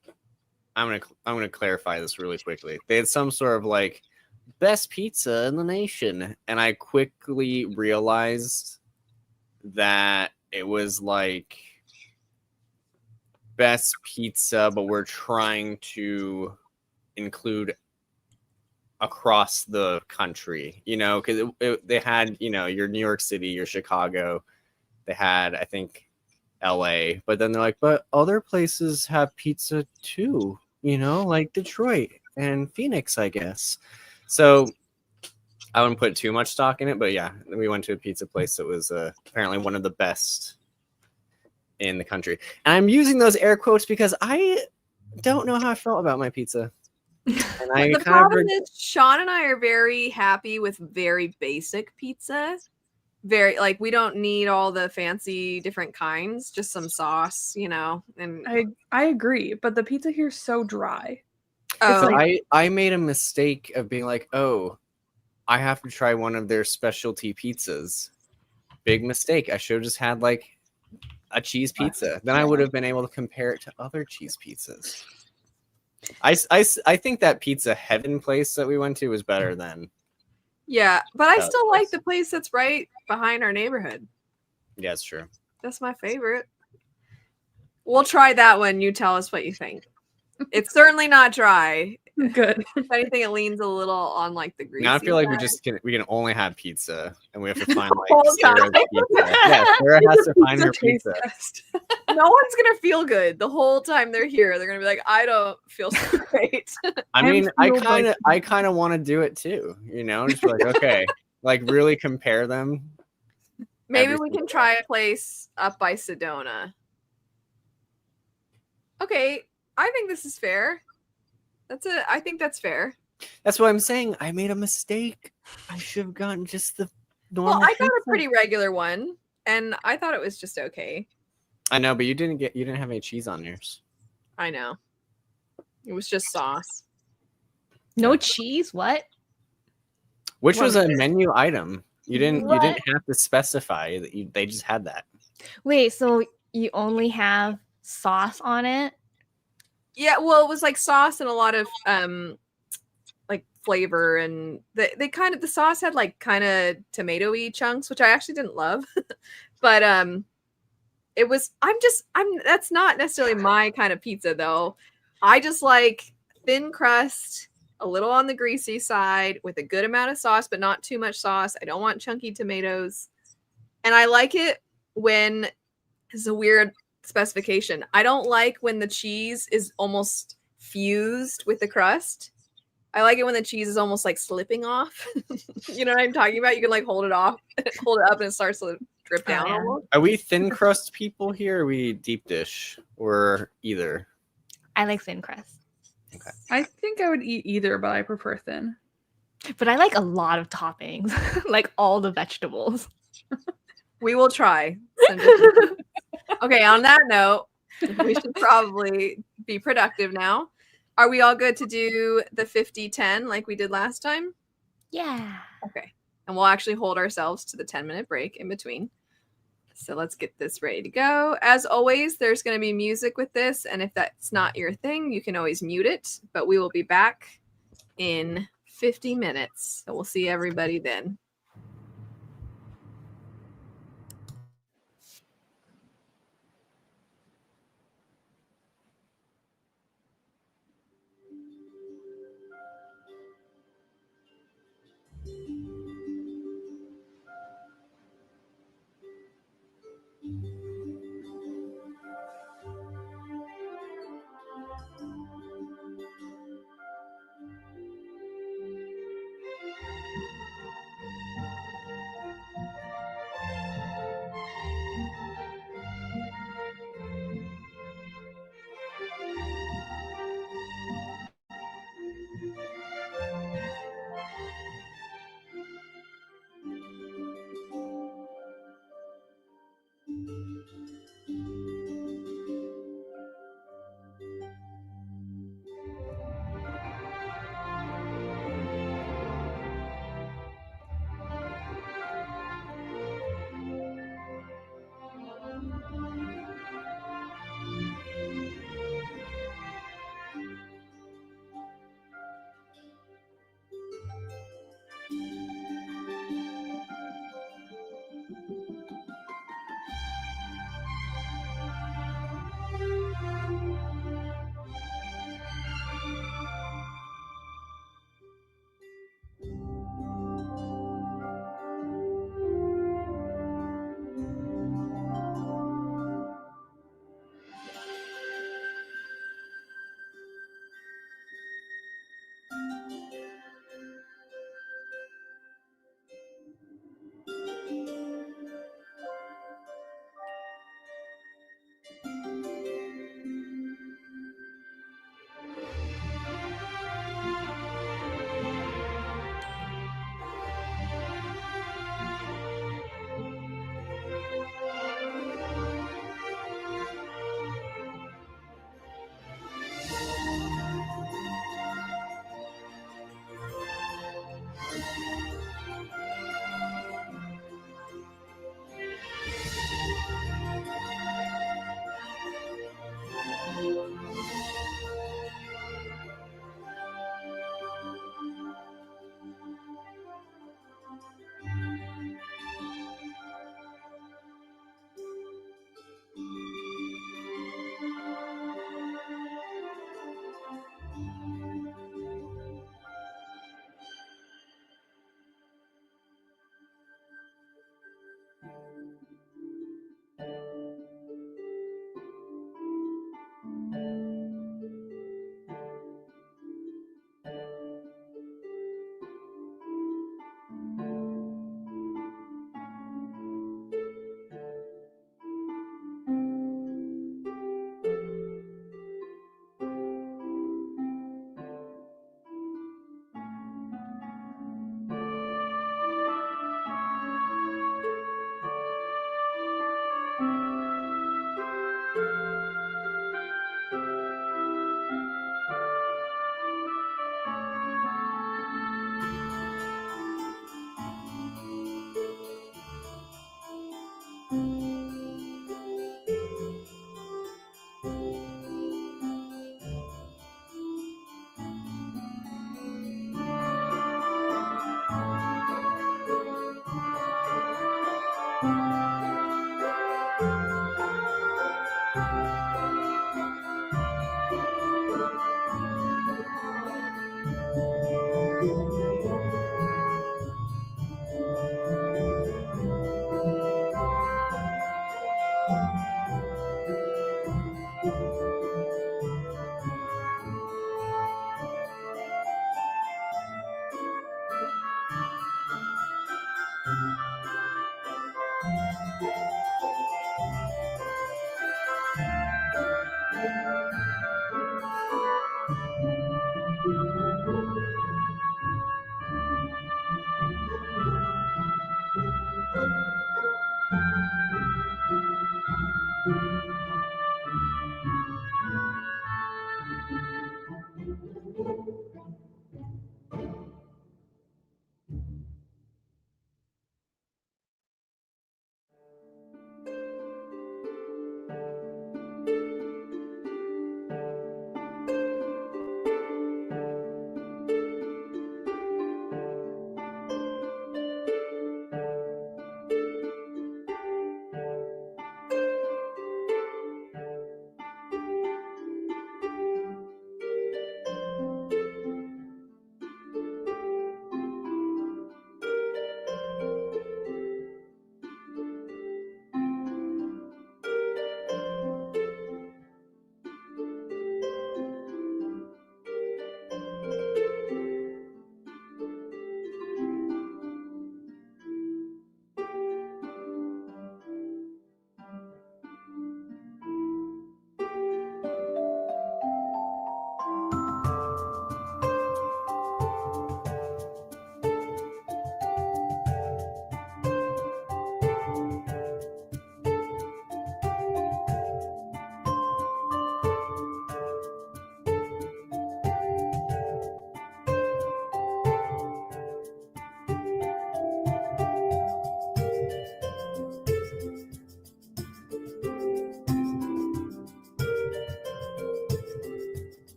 I'm gonna clarify this really quickly. They had some sort of like best pizza in the nation, and I quickly realized that it was like best pizza, but we're trying to include across the country, you know, because they had, you know, your New York City, your Chicago, they had, I think, LA, but then they're like, but other places have pizza too, you know, like Detroit and Phoenix, I guess. So I wouldn't put too much stock in it, but yeah, we went to a pizza place that was apparently one of the best in the country. And I'm using those air quotes because I don't know how I felt about my pizza. And the problem is Sean and I are very happy with very basic pizza. very like we don't need all the fancy different kinds, just some sauce, you know. And I agree, but the pizza here is so dry. oh, So like- I made a mistake of being like, oh, I have to try one of their specialty pizzas. Big mistake. I should have just had like a cheese pizza. Then I would have been able to compare it to other cheese pizzas. I think that Pizza Heaven place that we went to was better than. yeah, but I Oh, still like yes. the place that's right behind our neighborhood. Yeah, it's true. That's my favorite. We'll try that one. You tell us what you think. It's certainly not dry. Good. If anything, it leans a little on like the greasy. Now I feel like side. we can only have pizza, and we have to find Whole like Sarah's time. pizza. Yeah, Sarah has to find her Taste pizza. test. No one's gonna feel good the whole time they're here. They're gonna be like, I don't feel so great. I mean, I feel like- kind of want to do it too. You know, just be like, okay, like really compare them. Maybe Every we can single try a place up by Sedona. Okay, I think this is fair. I think that's fair. That's what I'm saying. I made a mistake. I should have gotten just the normal. Well, I got a pizza. pretty regular one, and I thought it was just okay. I know, but you didn't have any cheese on yours. I know. It was just sauce. No cheese? What? Which was a Wonder. menu item. You didn't What? have to specify that they just had that. Wait, so you only have sauce on it? Yeah, well, it was like sauce and a lot of like flavor, and they kind of the sauce had like kind of tomatoey chunks, which I actually didn't love. But it was I'm that's not necessarily my kind of pizza though. I just like thin crust, a little on the greasy side with a good amount of sauce, but not too much sauce. I don't want chunky tomatoes. And I like it when this is a weird specification. I don't like when the cheese is almost fused with the crust. I like it when the cheese is almost like slipping off. You know what I'm talking about? You can like hold it off, hold it up, and it starts to drip down yeah. almost. Are we thin crust people here? Or are we deep dish or either? I like thin crust. I think I would eat either, but I prefer thin. But I like a lot of toppings, like all the vegetables. We will try. Okay, on that note, we should probably be productive now. Are we all good to do the 50-10 like we did last time? Yeah. Okay. And we'll actually hold ourselves to the 10-minute break in between. So let's get this ready to go. As always, there's going to be music with this. And if that's not your thing, you can always mute it. But we will be back in 50 minutes. So we'll see everybody then.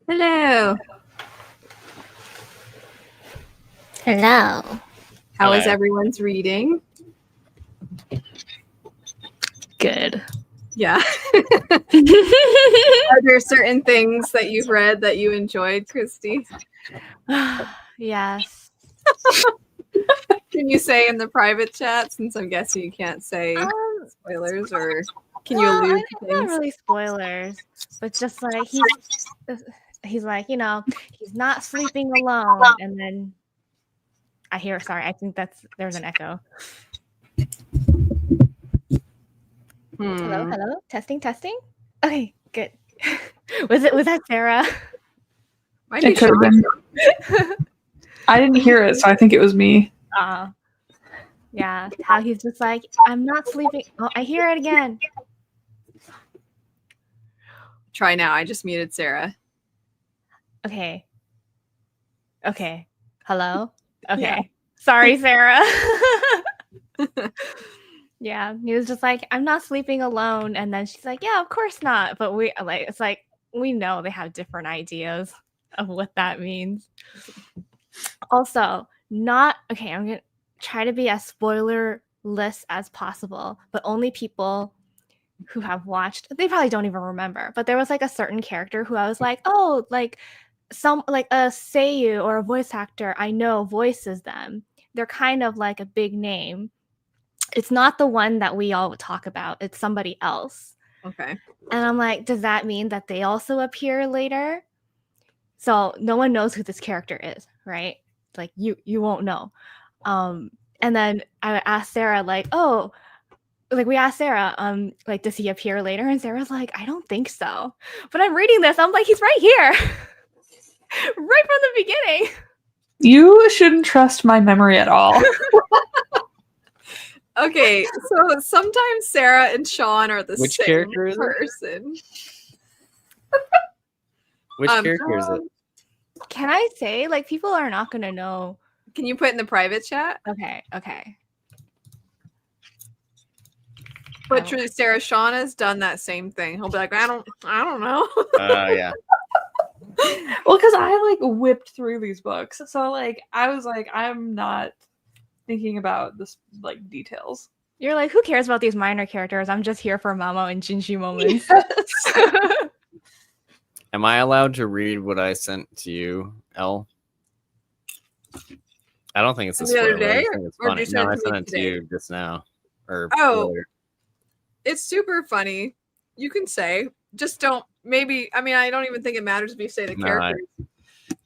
Hello. Hello. How is Hello. everyone's reading? Good. Yeah. Are there certain things that you've read that you enjoyed, Christy? Yes. Can you say in the private chat, since I'm guessing you can't say spoilers, or can you allude to Not things? really spoilers, but just like he's like, you know, he's not sleeping alone, and then I hear. Sorry, I think there's an echo. Hello, testing. Okay, good. Was that Sarah? Might be It could have Sean. been. I didn't hear it, so I think it was me. Yeah. How he's just like, I'm not sleeping. Oh, I hear it again. Try now. I just muted Sarah. Okay. Hello. Okay. Yeah. Sorry, Sarah. Yeah, he was just like, I'm not sleeping alone, and then she's like, yeah, of course not. But it's like we know they have different ideas of what that means. Also, not okay. I'm gonna try to be as spoilerless as possible, but only people who have watched. They probably don't even remember. But there was like a certain character who I was like, oh, like some like a seiyuu or a voice actor I know voices them. They're kind of like a big name. It's not the one that we all talk about. It's somebody else. Okay. And I'm like, does that mean that they also appear later? So no one knows who this character is, right? Like you won't know. And then I asked Sarah, like, oh, like we asked Sarah, like, does he appear later? And Sarah's like, I don't think so. But I'm reading this. I'm like, he's right here. Right from the beginning. You shouldn't trust my memory at all. Okay, so sometimes Sarah and Sean are the Which same character is it? person. Which character is it? Can I say, like, people are not gonna know Can you put in the private chat? Okay. But truly, Sarah, Sean has done that same thing. He'll be like, I don't know. Yeah. Well, because I like whipped through these books, so like I was like, I'm not thinking about this like details. You're like, who cares about these minor characters? I'm just here for Mamo and Jinji moments. Yes. Am I allowed to read what I sent to you, Elle? I don't think it's a The other spoiler. I day, just think it's or did funny. you send No, it I to sent me it to today? you just now. Or Oh. earlier. It's super funny. You can say. Just don't. Maybe. I mean, I don't even think it matters if you say the characters.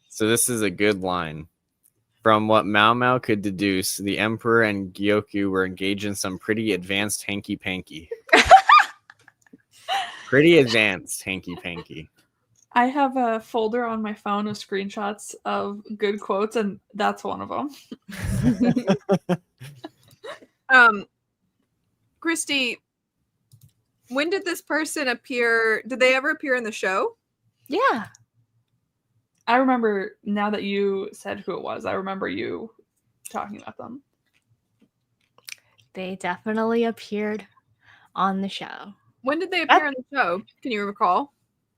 So this is a good line. From what Mao Mao could deduce, the Emperor and Gyoku were engaged in some pretty advanced hanky-panky. Pretty advanced hanky-panky. I have a folder on my phone of screenshots of good quotes, and that's one of them. Christy, when did this person appear? Did they ever appear in the show? Yeah. I remember, now that you said who it was, I remember you talking about them. They definitely appeared on the show. When did they appear in the show? Can you recall?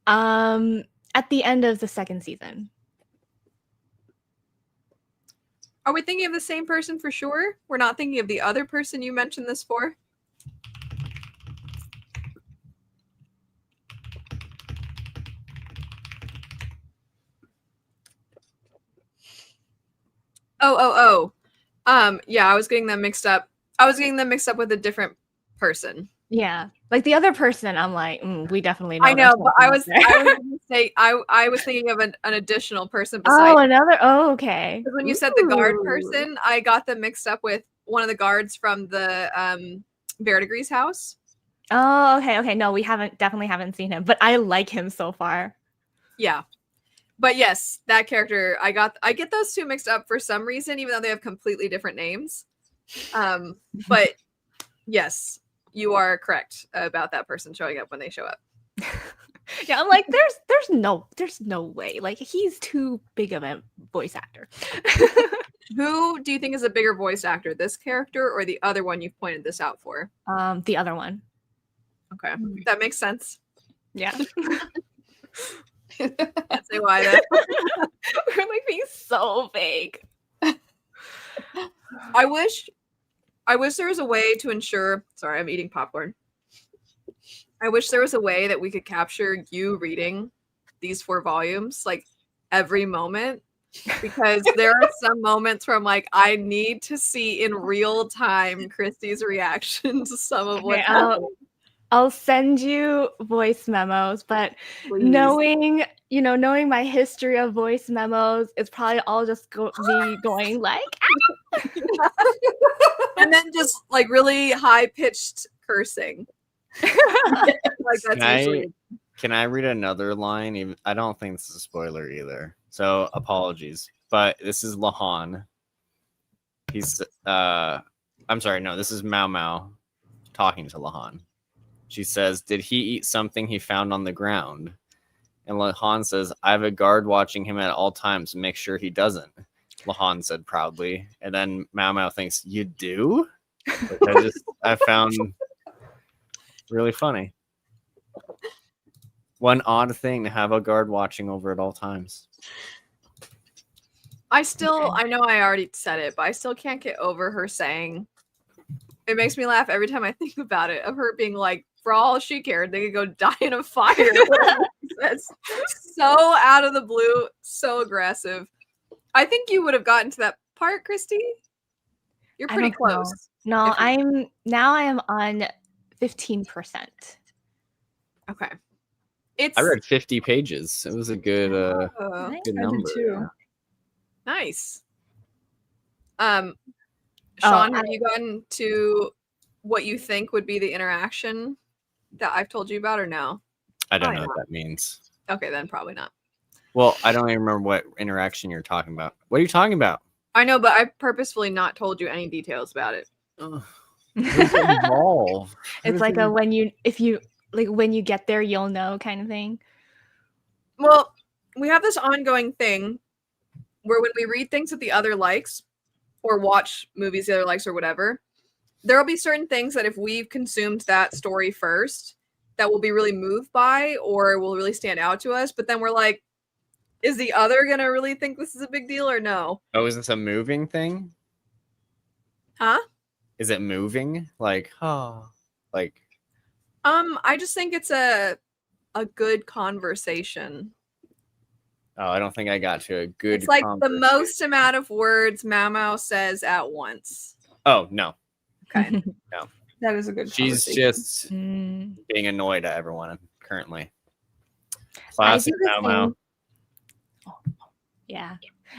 At the end of the second season. Are we thinking of the same person for sure? We're not thinking of the other person you mentioned this for? Oh. Yeah, I was getting them mixed up. I was getting them mixed up with a different person. Yeah. Like the other person, I'm like, we definitely know. I know, but I was thinking of an additional person besides. Okay. Because when you said the guard person, I got them mixed up with one of the guards from the Verdigris house. Oh, okay. No, we definitely haven't seen him, but I like him so far. Yeah. But yes, that character, I get those two mixed up for some reason, even though they have completely different names. But yes, you are correct about that person showing up when they show up. Yeah, I'm like, there's no way. Like, he's too big of a voice actor. Who do you think is a bigger voice actor, this character or the other one you've pointed this out for? The other one. Okay, that makes sense. Yeah. Can't say why then. We're like being so vague. I wish there was a way to ensure. Sorry, I'm eating popcorn. I wish there was a way that we could capture you reading these 4 volumes, like every moment, because there are some moments where I'm like, I need to see in real time Christy's reaction to some of what's happening. I'll send you voice memos, but Please. knowing my history of voice memos, it's probably all just me going like, and then just like really high pitched cursing. Like that's Can I read another line? Even I don't think this is a spoiler either, so apologies. But this is Lahan. He's I'm sorry, no, this is Mao Mao talking to Lahan. She says, "Did he eat something he found on the ground?" And Lahan says, "I have a guard watching him at all times to make sure he doesn't." Lahan said proudly, and then Mao Mao thinks, "You do?" Which I found really funny. One odd thing to have a guard watching over at all times. I know I already said it, but I still can't get over her saying, it makes me laugh every time I think about it, of her being like, for all she cared, they could go die in a fire. That's so out of the blue, so aggressive. I think you would have gotten to that part, Christy. You're pretty close. No, I am on 15%. Okay. I read 50 pages. It was a good good number. I did too. Nice. Sean, have you gotten to what you think would be the interaction that I've told you about, or no? I don't know what that means. Okay, then probably not. Well, I don't even remember what interaction you're talking about. What are you talking about? I know, but I purposefully not told you any details about it. Who's involved? It's like when you get there, you'll know kind of thing. Well, we have this ongoing thing where when we read things that the other likes, or watch movies the other likes or whatever, there'll be certain things that if we've consumed that story first, that we'll be really moved by or will really stand out to us. But then we're like, is the other gonna really think this is a big deal or no? Oh, is this a moving thing? Huh? Is it moving? Like, oh, like. I just think it's a good conversation. Oh, I don't think I got to a good. It's like the most amount of words Mau says at once. Oh no. Okay. No. That is a good She's conversation. just being annoyed at everyone currently. I do Classic the Mau. same. Yeah.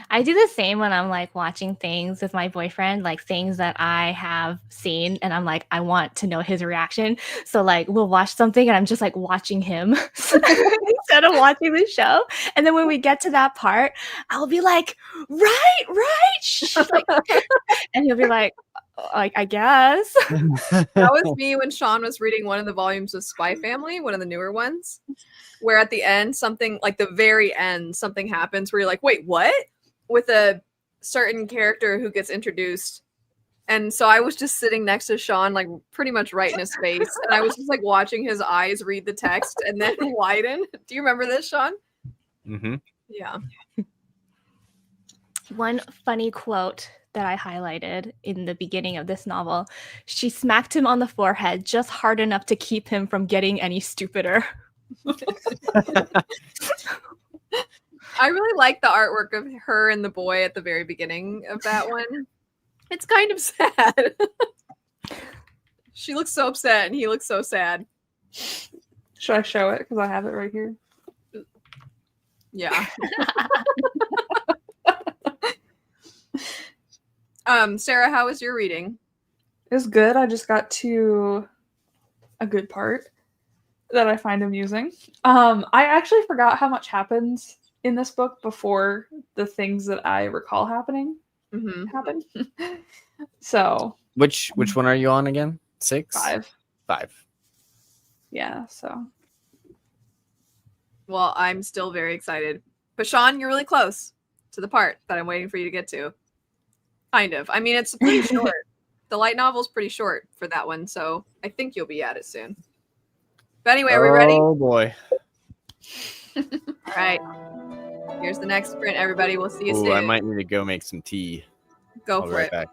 I do the same when I'm like watching things with my boyfriend, like things that I have seen, and I'm like, I want to know his reaction. So like we'll watch something and I'm just like watching him instead of watching the show. And then when we get to that part, I'll be like, right, shh. Like, and he'll be like, I guess. That was me when Sean was reading one of the volumes of Spy Family, one of the newer ones, where at the end, something like the very end, something happens where you're like, wait, what? With a certain character who gets introduced. And so I was just sitting next to Sean, like pretty much right in his face. And I was just like watching his eyes read the text and then widen. Do you remember this, Sean? Mm-hmm. Yeah. One funny quote that I highlighted in the beginning of this novel, she smacked him on the forehead just hard enough to keep him from getting any stupider. I really like the artwork of her and the boy at the very beginning of that one. It's kind of sad. She looks so upset and he looks so sad. Should I show it? Because I have it right here. Yeah. Sarah, how was your reading? It was good. I just got to a good part that I find amusing. I actually forgot how much happens in this book before the things that I recall happening happen. So Which one are you on again? 6? 5. Yeah, so. Well, I'm still very excited. But Sean, you're really close to the part that I'm waiting for you to get to. Kind of. I mean, it's pretty short. The light novel's pretty short for that one, so I think you'll be at it soon. But anyway, are we ready? Oh boy. All right. Here's the next sprint, everybody. We'll see you Ooh, soon. I might need to go make some tea. Go I'll be for right it. back.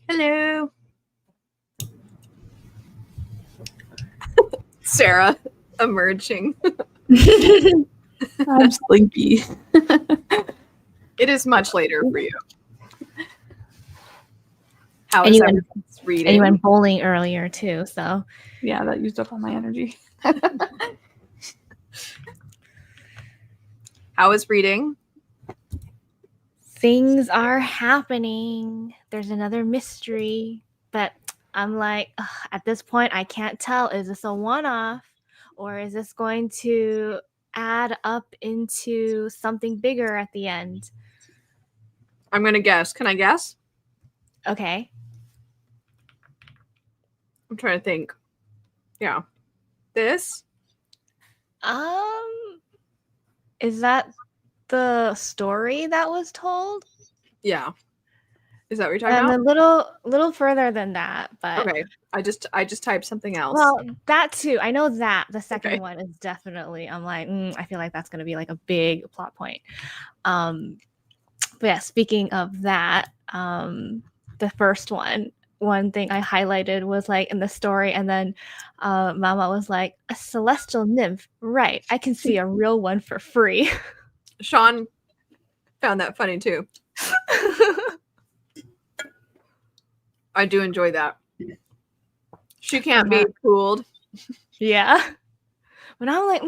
Hello. Sarah emerging. I'm sleepy. It is much later for you. How And is you went- everyone's reading? And you went bowling earlier too, so Yeah, that used up all my energy. How is reading? things are happening. There's another mystery, but I'm like, ugh, at this point, I can't tell. Is this a one-off, or is this going to add up into something bigger at the end? I'm gonna guess. Can I guess? Okay. I'm trying to think. Yeah. This? Is that the story that was told? Yeah. Is that what you're talking And about? a little further than that, but Okay. I just typed something else. well, that too. I know that the second Okay. one is definitely. I'm like, I feel like that's going to be like a big plot point. But yeah, speaking of that, the first one thing I highlighted was like in the story, and then Mama was like, a celestial nymph, right? I can see a real one for free. Sean found that funny too. I do enjoy that. She can't be fooled. Yeah. But I'm like,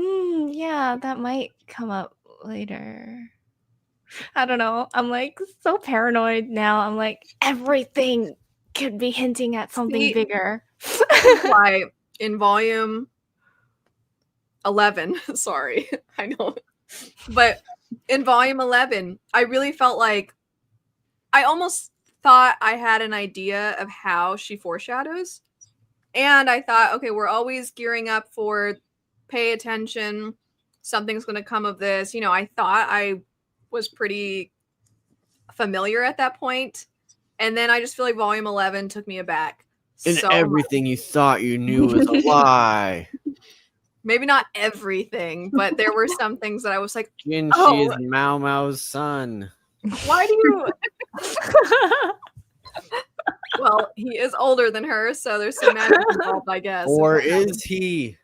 yeah, that might come up later. I don't know. I'm like so paranoid now. I'm like, everything could be hinting at something See, bigger. Why in volume 11, sorry, I know, but in volume 11, I really felt like I almost thought I had an idea of how she foreshadows. And I thought, okay, we're always gearing up for pay attention. Something's going to come of this. You know, I thought I was pretty familiar at that point. And then I just feel like volume 11 took me aback. And so everything you thought you knew was a lie. Maybe not everything, but there were some things that I was like, Ginshi is Mao Mao's son. why do you? Well, he is older than her, so there's some magic involved, I guess. Or is he?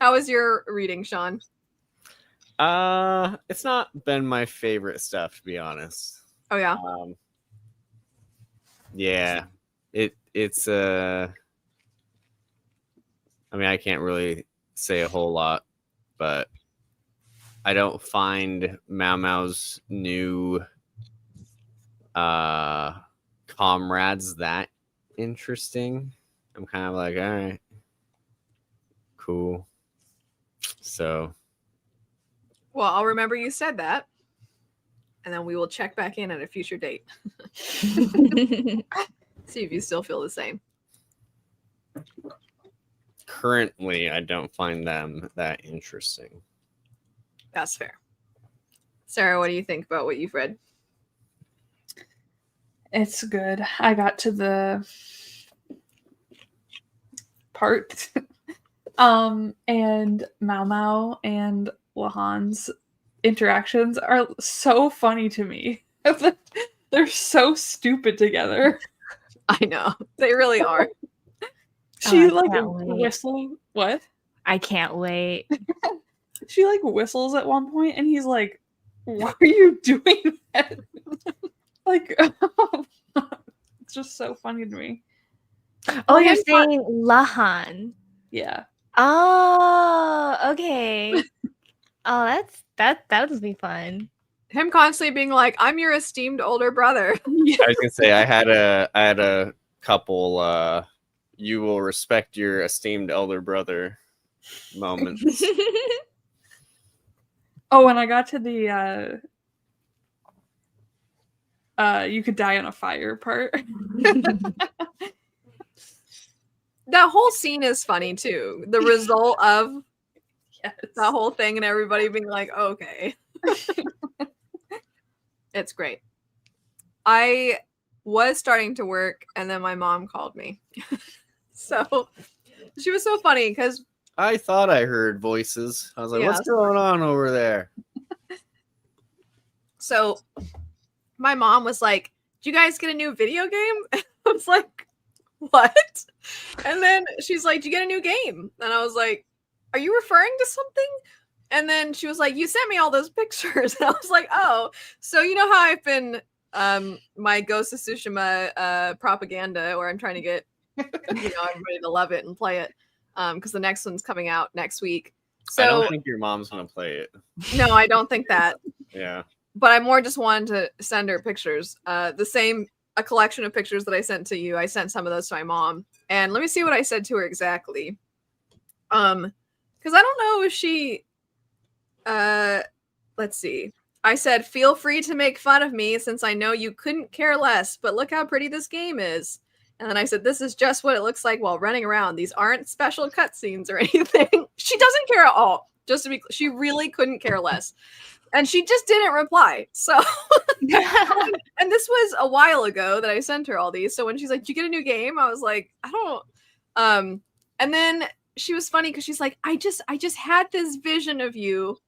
How is your reading, Sean? It's not been my favorite stuff, to be honest. Oh yeah. Yeah. It's I mean, I can't really say a whole lot, but I don't find Mao Mao's new comrades that interesting. I'm kind of like, all right, cool. So, Well, I'll remember you said that, and then we will check back in at a future date. See if you still feel the same. currently, I don't find them that interesting. That's fair. Sarah, what do you think about what you've read? It's good. I got to the part. And Mao Mao and Lahan's interactions are so funny to me. They're so stupid together. I know. They really are. She I like can't wait. whistles. What? I can't wait. She like whistles at one point, and he's like, "Why are you doing that?" Like, it's just so funny to me. Oh, Like, you're I thought- saying Lahan. Yeah. Oh, okay. Oh, that would be fun. Him constantly being like, "I'm your esteemed older brother." I was gonna say I had a couple you will respect your esteemed elder brother moments. Oh, and I got to the you could die on a fire part. That whole scene is funny too. The result of Yes. that whole thing and everybody being like, okay. It's great. I was starting to work and then my mom called me. So she was so funny because I thought I heard voices. I was like, Yeah. what's going on over there? So my mom was like, "Did you guys get a new video game?" I was like, "What?" And then she's like, "Did you get a new game?" And I was like, "Are you referring to something?" And then she was like, "You sent me all those pictures." And I was like, "Oh, so you know how I've been my Ghost of Tsushima propaganda where I'm trying to get everybody to love it and play it because the next one's coming out next week." So I don't think your mom's gonna play it. No, I don't think that. Yeah. But I more just wanted to send her pictures. A collection of pictures that I sent to you. I sent some of those to my mom. And let me see what I said to her exactly. Because I don't know if she let's see. I said, "Feel free to make fun of me since I know you couldn't care less, but look how pretty this game is." And then I said, "This is just what it looks like while running around. These aren't special cutscenes or anything." She doesn't care at all. Just to be clear, she really couldn't care less. And she just didn't reply. So, and this was a while ago that I sent her all these. So when she's like, "Did you get a new game?" I was like, "I don't." And then she was funny because she's like, I just had this vision of you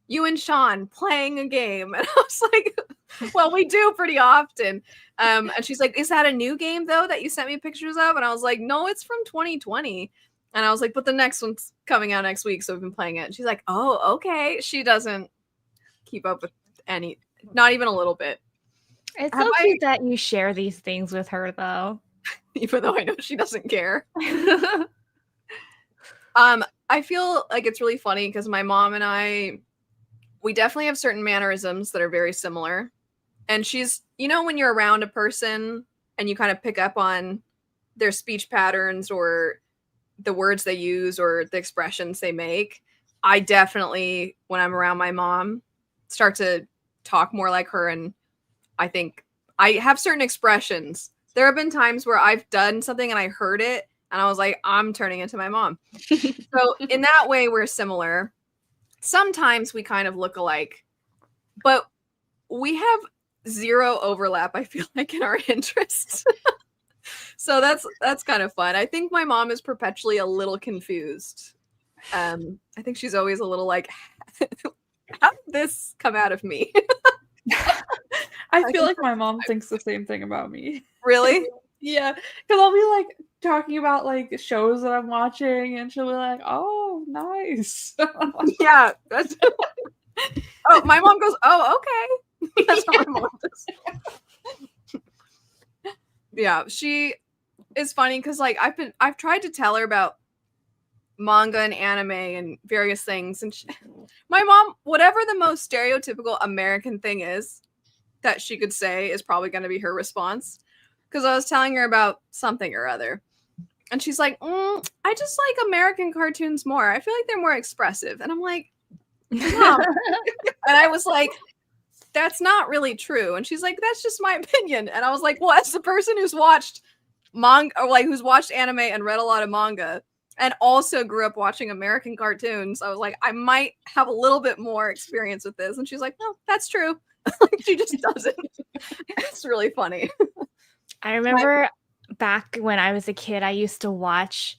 and Sean playing a game." And I was like, "Well, we do pretty often." And she's like, "Is that a new game though that you sent me pictures of?" And I was like, "No, it's from 2020. And I was like, "But the next one's coming out next week, so we've been playing it." And she's like, "Oh, okay." She doesn't keep up with not even a little bit. It's so cute that you share these things with her, though. Even though I know she doesn't care. I feel like it's really funny because my mom and we definitely have certain mannerisms that are very similar. And she's, when you're around a person and you kind of pick up on their speech patterns or the words they use or the expressions they make, I definitely, when I'm around my mom, start to talk more like her. And I think I have certain expressions. There have been times where I've done something and I heard it and I was like, I'm turning into my mom. So in that way, we're similar. Sometimes we kind of look alike, but we have zero overlap, I feel like, in our interests. So that's kind of fun. I think my mom is perpetually a little confused. I think she's always a little like, how did this come out of me? I feel like my mom thinks the same thing about me. Really? Yeah, because I'll be like talking about like shows that I'm watching, and she'll be like, "Oh, nice." Yeah. Oh, my mom goes, "Oh, okay." That's what my mom does. Yeah, she is funny because like I've tried to tell her about manga and anime and various things, and my mom, whatever the most stereotypical American thing is that she could say, is probably going to be her response. Because I was telling her about something or other, and she's like, "I just like American cartoons more. I feel like they're more expressive." And I'm like, "Mom." And I was like, "That's not really true." And she's like, "That's just my opinion." And I was like, "Well, as the person who's watched manga, or like who's watched anime and read a lot of manga, and also grew up watching American cartoons, I was like, I might have a little bit more experience with this." And she's like, "No, that's true." She just doesn't. It's really funny. I remember back when I was a kid, I used to watch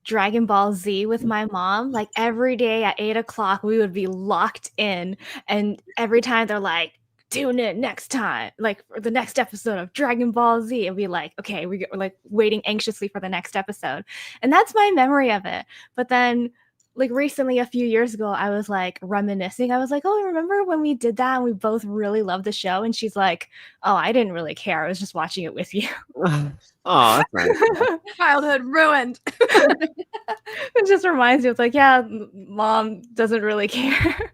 Dragon Ball Z with my mom. Like every day at 8 o'clock, we would be locked in. And every time they're like, "Tune in next time, like for the next episode of Dragon Ball Z," and be like, okay, we're like waiting anxiously for the next episode. And that's my memory of it. But then like recently, a few years ago, I was like reminiscing. I was like, "Oh, remember when we did that and we both really loved the show?" And she's like, "Oh, I didn't really care. I was just watching it with you." Oh, that's nice. Childhood ruined. It just reminds me, it's like, yeah, mom doesn't really care.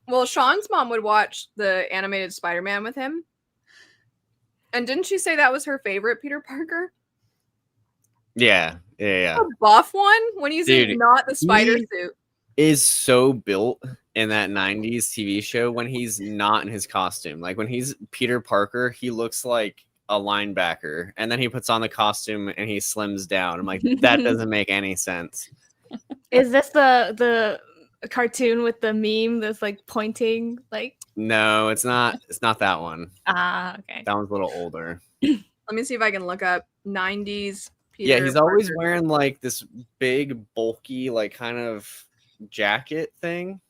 Well, Sean's mom would watch the animated Spider-Man with him. And didn't she say that was her favorite Peter Parker? Yeah. The buff one? When he's in not the spider suit. Is so built in that 90s TV show when he's not in his costume. Like when he's Peter Parker, he looks like a linebacker. And then he puts on the costume and he slims down. I'm like, that doesn't make any sense. Is this the cartoon with the meme that's like pointing like? No, it's not that one. Okay. That one's a little older. Let me see if I can look up 90s Peter Yeah, he's always Parker. wearing like this big bulky like kind of jacket thing.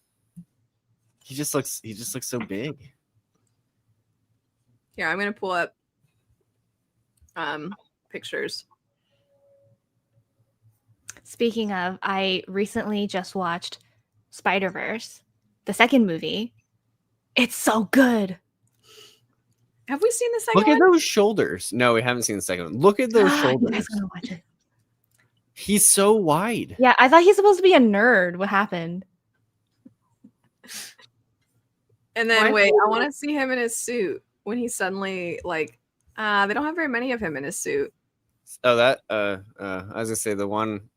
He just looks so big. Here, I'm gonna pull up pictures. Speaking of, I recently just watched Spider-Verse, the second movie. It's so good. Have we seen the second Look one? at those shoulders. No, we haven't seen the second one. Look at those You shoulders. guys gotta watch it. He's so wide. Yeah, I thought he's supposed to be a nerd. What happened? And then Why- wait, I want to see him in his suit when he's suddenly like, they don't have very many of him in his suit. Oh, that I was gonna say the one.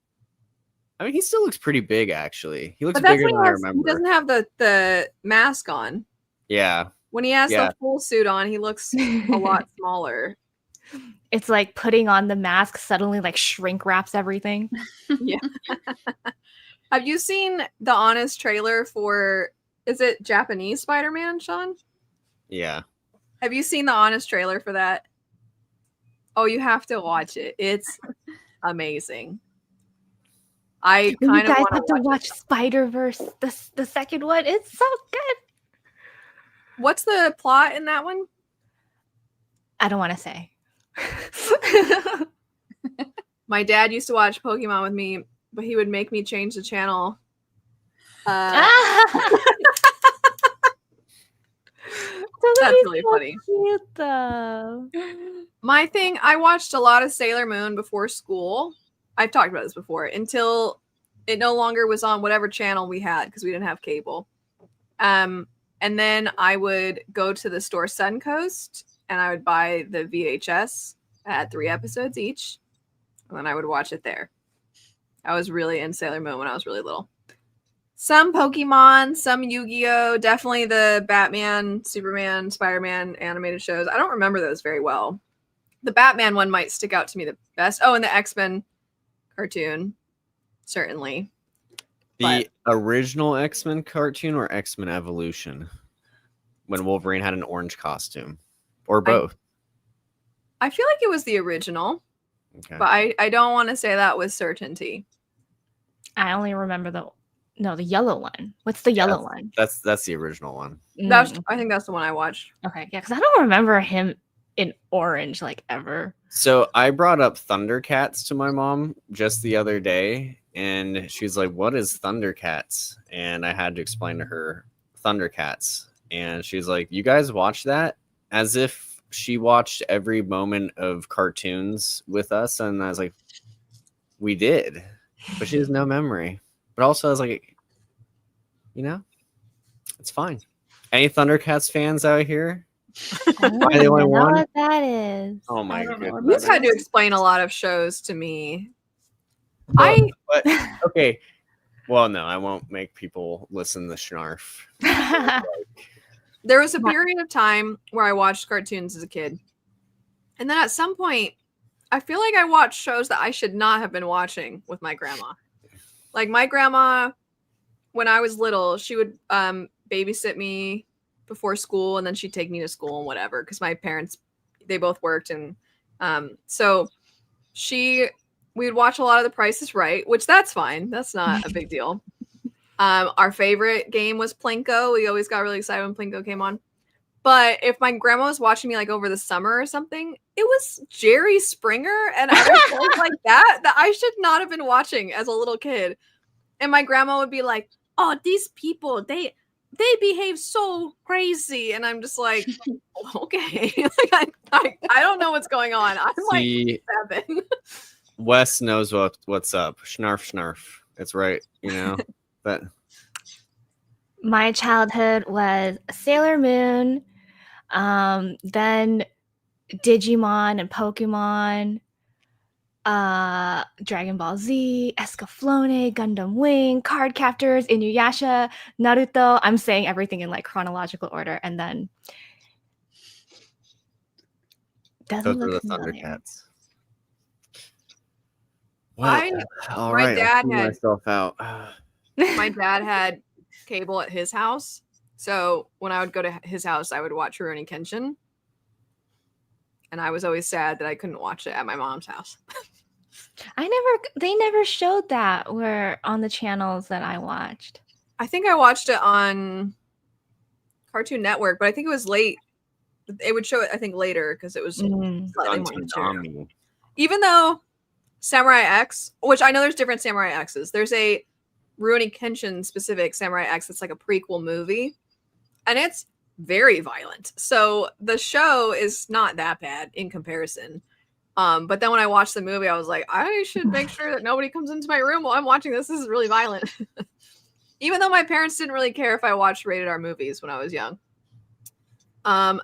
I mean, he still looks pretty big, actually. He looks But that's bigger when than I he remember. doesn't have the mask on. Yeah. When he has Yeah. the full suit on, he looks a lot smaller. It's like putting on the mask suddenly like shrink wraps everything. Yeah. Have you seen the honest trailer for, is it Japanese Spider-Man, Sean? Yeah. Have you seen the honest trailer for that? Oh, you have to watch it. It's amazing. I You kind of guys want have to watch Spider-Verse, the second one. It's so good. What's the plot in that one? I don't want to say. My dad used to watch Pokemon with me, but he would make me change the channel. That's really funny. Cute, though. My thing, I watched a lot of Sailor Moon before school. I've talked about this before, until it no longer was on whatever channel we had because we didn't have cable. And then I would go to the store Suncoast and I would buy the VHS. I had 3 episodes each, and then I would watch it there. I was really in Sailor Moon when I was really little. Some Pokemon, some Yu-Gi-Oh, definitely the Batman, Superman, Spider-Man animated shows. I don't remember those very well. The Batman one might stick out to me the best. Oh, and the X-Men cartoon, certainly. The original X-Men cartoon or X-Men Evolution, when Wolverine had an orange costume, or both. I feel like it was the original, Okay. but I don't want to say that with certainty. I only remember the yellow one. What's the yellow one? That's the original one. I think that's the one I watched. Okay, yeah, because I don't remember him in orange like ever. So I brought up Thundercats to my mom just the other day, and she's like, "What is Thundercats?" And I had to explain to her Thundercats, and she's like, "You guys watch that?" As if she watched every moment of cartoons with us, and I was like, "We did," but she has no memory. But also, I was like, it's fine. Any Thundercats fans out here? I Am I the only know one? what that is. Oh my I don't know what goodness! You've had to explain a lot of shows to me. But, okay. Well, no, I won't make people listen to Schnarf. There was a period of time where I watched cartoons as a kid. And then at some point, I feel like I watched shows that I should not have been watching with my grandma. Like my grandma, when I was little, she would babysit me before school, and then she'd take me to school and whatever, because my parents, they both worked. And so we would watch a lot of The Price is Right, which that's fine. That's not a big deal. Our favorite game was Plinko. We always got really excited when Plinko came on. But if my grandma was watching me like over the summer or something, it was Jerry Springer and other shows like that I should not have been watching as a little kid. And my grandma would be like, "Oh, these people, they behave so crazy." And I'm just like, okay. Like, I don't know what's going on. I'm See, like 7. Wes knows what's up. Schnarf. It's right, But My childhood was Sailor Moon, then Digimon and Pokemon, Dragon Ball Z, Escaflowne, Gundam Wing, Card Captors, Inuyasha, Naruto. I'm saying everything in like chronological order, and then doesn't those are look the familiar. Thundercats. My all right. dad I'll pull had- myself out. My dad had cable at his house. So when I would go to his house, I would watch Rurouni Kenshin. And I was always sad that I couldn't watch it at my mom's house. They never showed that were on the channels that I watched. I think I watched it on Cartoon Network, but I think it was late It would show it, I think, later because it was slightly more mature. Konami. Even though Samurai X, which I know there's different Samurai X's, there's a Rurouni Kenshin specific Samurai X that's like a prequel movie, and it's very violent. So the show is not that bad in comparison. But then when I watched the movie, I was like, I should make sure that nobody comes into my room while I'm watching this. This is really violent. Even though my parents didn't really care if I watched rated R movies when I was young.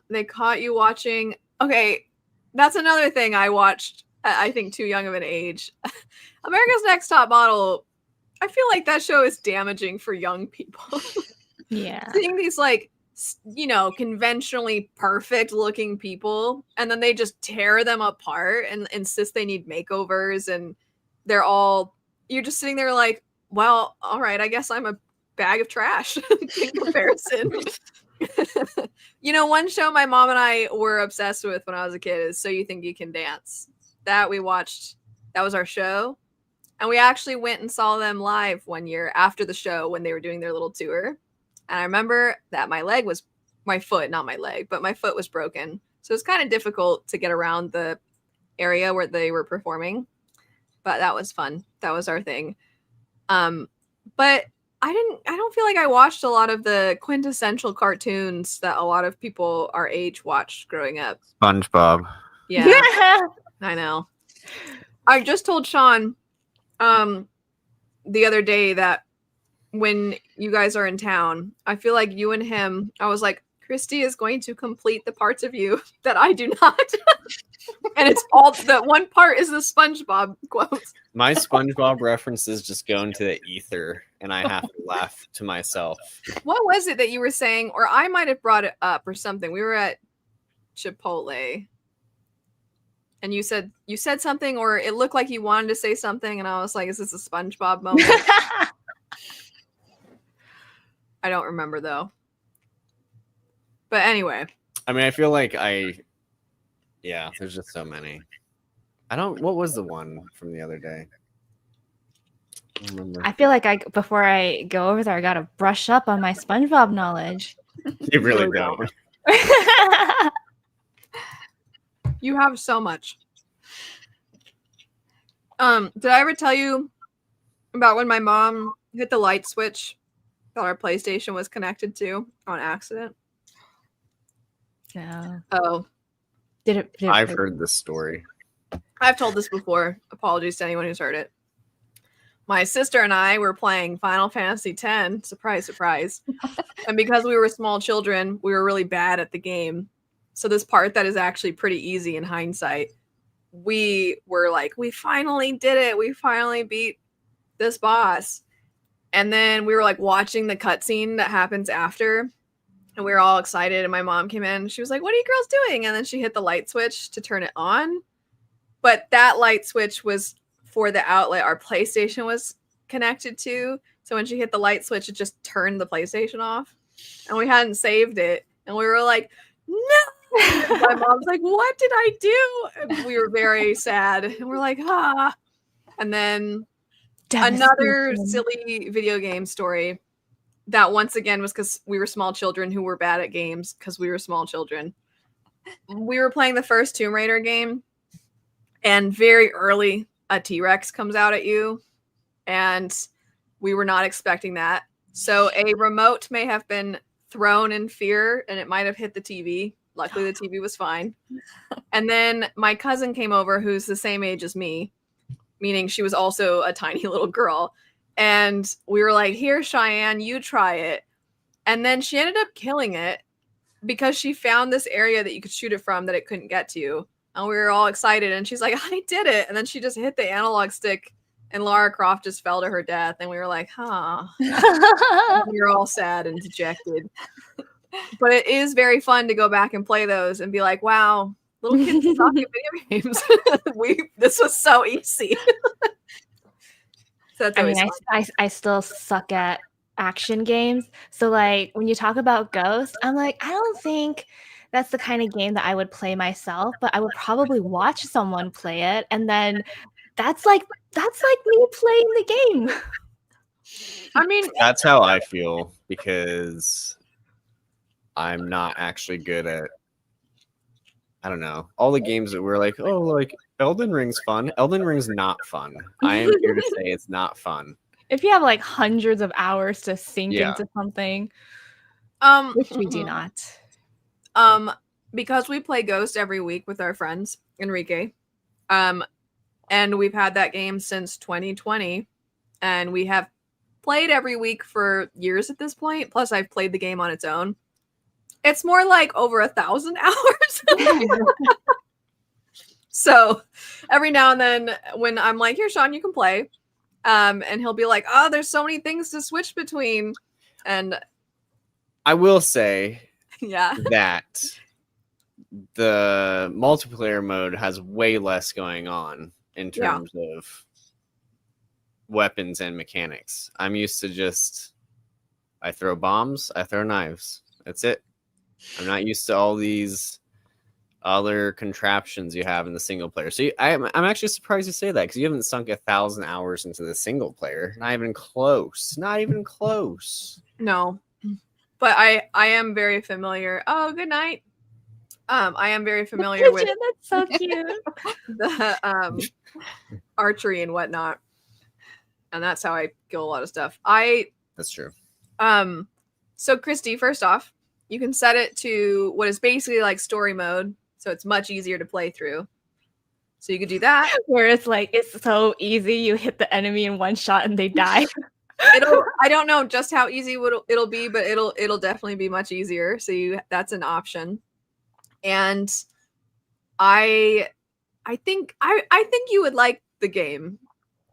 They caught you watching. Okay, that's another thing I watched. I think too young of an age. America's Next Top Model. I feel like that show is damaging for young people. Yeah. Seeing these like, you know, conventionally perfect looking people, and then they just tear them apart and insist they need makeovers, and you're just sitting there like, well, all right, I guess I'm a bag of trash in comparison. You know, one show my mom and I were obsessed with when I was a kid is So You Think You Can Dance. That we watched. That was our show. And we actually went and saw them live one year after the show when they were doing their little tour. And I remember that my foot was broken. So it was kind of difficult to get around the area where they were performing. But that was fun. That was our thing. But I don't feel like I watched a lot of the quintessential cartoons that a lot of people our age watched growing up. SpongeBob. Yeah. I know. I just told Sean the other day that when you guys are in town, I feel like you and him, I was like, Christy is going to complete the parts of you that I do not. And it's all that one part is the SpongeBob quote. My SpongeBob references just go into the ether, and I have to laugh to myself. What was it that you were saying? Or I might have brought it up or something. We were at Chipotle. And you said something, or it looked like you wanted to say something, and I was like, is this a SpongeBob moment? I don't remember, though. But anyway. I mean, I feel like there's just so many. What was the one from the other day? I don't remember. I feel like before I go over there, I gotta brush up on my SpongeBob knowledge. You really don't. You have so much. Did I ever tell you about when my mom hit the light switch that our PlayStation was connected to on accident? No. Oh. I've heard this story. I've told this before. Apologies to anyone who's heard it. My sister and I were playing Final Fantasy X. Surprise, surprise. And because we were small children, we were really bad at the game. So this part that is actually pretty easy in hindsight, we were like, we finally did it. We finally beat this boss. And then we were like watching the cutscene that happens after. And we were all excited. And my mom came in. She was like, what are you girls doing? And then she hit the light switch to turn it on. But that light switch was for the outlet our PlayStation was connected to. So when she hit the light switch, it just turned the PlayStation off. And we hadn't saved it. And we were like, no. My mom's like, what did I do? And we were very sad. And we're like, ah. And then another silly video game story that once again was because we were small children who were bad at games because we were small children. We were playing the first Tomb Raider game, and very early a T-Rex comes out at you, and we were not expecting that. So a remote may have been thrown in fear, and it might have hit the TV. Luckily, the TV was fine. And then my cousin came over, who's the same age as me, meaning she was also a tiny little girl. And we were like, here, Cheyenne, you try it. And then she ended up killing it because she found this area that you could shoot it from that it couldn't get to. And we were all excited. And she's like, I did it. And then she just hit the analog stick, and Lara Croft just fell to her death. And we were like, huh. We were all sad and dejected. But it is very fun to go back and play those and be like, wow, little kids suck at video games. This was so easy. So I still suck at action games. So like when you talk about Ghost, I'm like, I don't think that's the kind of game that I would play myself, but I would probably watch someone play it. And then that's like me playing the game. I mean, that's how I feel because I'm not actually good at I don't know. All the games that were like, oh, like Elden Ring's fun. Elden Ring's not fun. I am here to say it's not fun. If you have like hundreds of hours to sink Yeah. into something, Um, which we do not. because we play Ghost every week with our friends, Enrique. And we've had that game since 2020, and we have played every week for years at this point. Plus, I've played the game on its own. It's more like over 1,000 hours. So every now and then when I'm like, here, Sean, you can play. And he'll be like, oh, there's so many things to switch between. And I will say yeah, that the multiplayer mode has way less going on in terms of weapons and mechanics. I'm used to just, I throw bombs, I throw knives. That's it. I'm not used to all these other contraptions you have in the single player. So I'm actually surprised you say that, because you haven't sunk 1,000 hours into the single player. Not even close. Not even close. no. But I am very familiar. Oh, good night. I am very familiar with That's so cute. the archery and whatnot. And that's how I kill a lot of stuff. That's true. So Christy, first off, you can set it to what is basically like story mode, so it's much easier to play through. So you could do that. Where it's like, it's so easy. You hit the enemy in one shot and they die. I don't know just how easy it'll be, but it'll definitely be much easier. So that's an option. And I think you would like the game.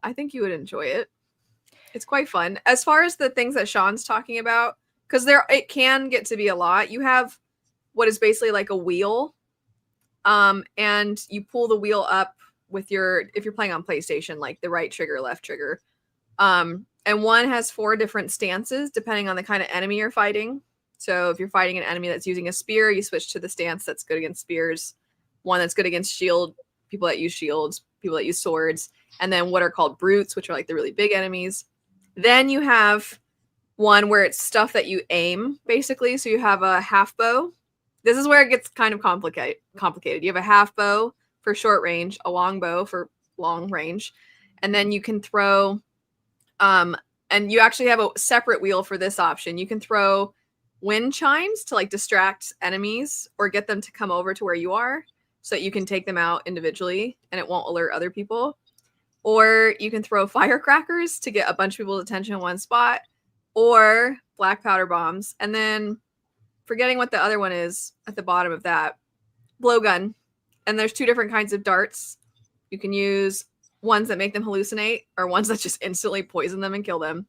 I think you would enjoy it. It's quite fun. As far as the things that Sean's talking about, because it can get to be a lot. You have what is basically like a wheel, and you pull the wheel up with if you're playing on PlayStation, like the right trigger, left trigger, and one has 4 different stances depending on the kind of enemy you're fighting. So if you're fighting an enemy that's using a spear, you switch to the stance that's good against spears. One that's good against people that use shields, people that use swords, and then what are called brutes, which are like the really big enemies. Then you have one where it's stuff that you aim, basically. So you have a half bow. This is where it gets kind of complicated. You have a half bow for short range, a long bow for long range, and then you can throw, and you actually have a separate wheel for this option. You can throw wind chimes to like distract enemies or get them to come over to where you are so that you can take them out individually and it won't alert other people. Or you can throw firecrackers to get a bunch of people's attention in one spot, or black powder bombs. And then forgetting what the other one is at the bottom of that, blowgun. And there's 2 different kinds of darts. You can use ones that make them hallucinate or ones that just instantly poison them and kill them.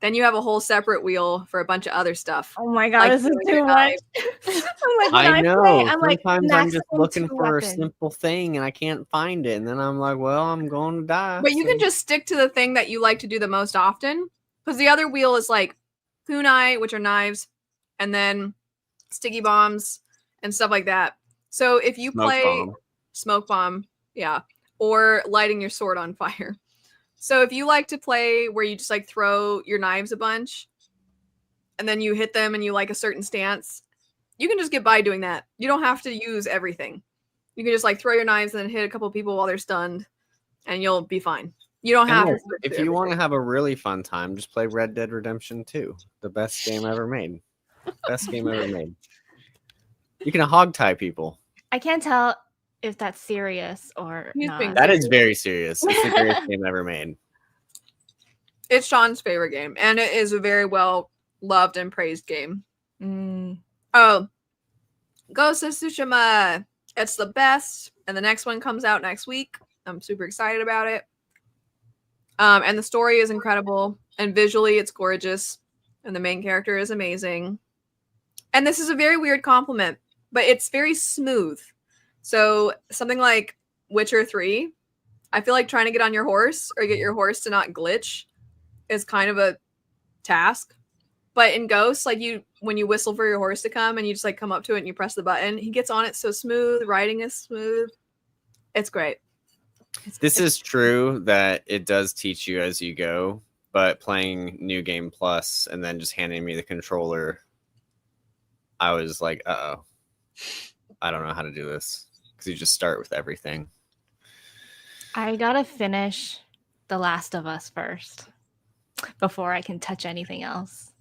Then you have a whole separate wheel for a bunch of other stuff. Oh my god, Like this is throwing too your much. I'm like, I know. I'm like, Sometimes I'm just maximum looking 2 for weapons. a simple thing and I can't find it. And then I'm like, well, I'm going to die. But you can just stick to the thing that you like to do the most often. Because the other wheel is like kunai, which are knives, and then sticky bombs and stuff like that. So if you play smoke bomb, yeah, or lighting your sword on fire. So if you like to play where you just like throw your knives a bunch and then you hit them and you like a certain stance, you can just get by doing that. You don't have to use everything. You can just like throw your knives and then hit a couple people while they're stunned and you'll be fine. You don't have to. If you want to have a really fun time, just play Red Dead Redemption 2. The best game ever made. Best game ever made. You can hog tie people. I can't tell if that's serious or not. That is very serious. It's the greatest game ever made. It's Sean's favorite game, and it is a very well loved and praised game. Oh, Ghost of Tsushima. It's the best, and the next one comes out next week. I'm super excited about it. And the story is incredible, and visually it's gorgeous, and the main character is amazing. And this is a very weird compliment, but it's very smooth. So something like Witcher 3, I feel like trying to get on your horse or get your horse to not glitch is kind of a task. But in Ghost, like when you whistle for your horse to come and you just like come up to it and you press the button, he gets on it so smooth, riding is smooth. It's great. This is true that it does teach you as you go, but playing New Game Plus and then just handing me the controller, I was like, uh-oh, I don't know how to do this. because you just start with everything. I gotta finish The Last of Us first before I can touch anything else.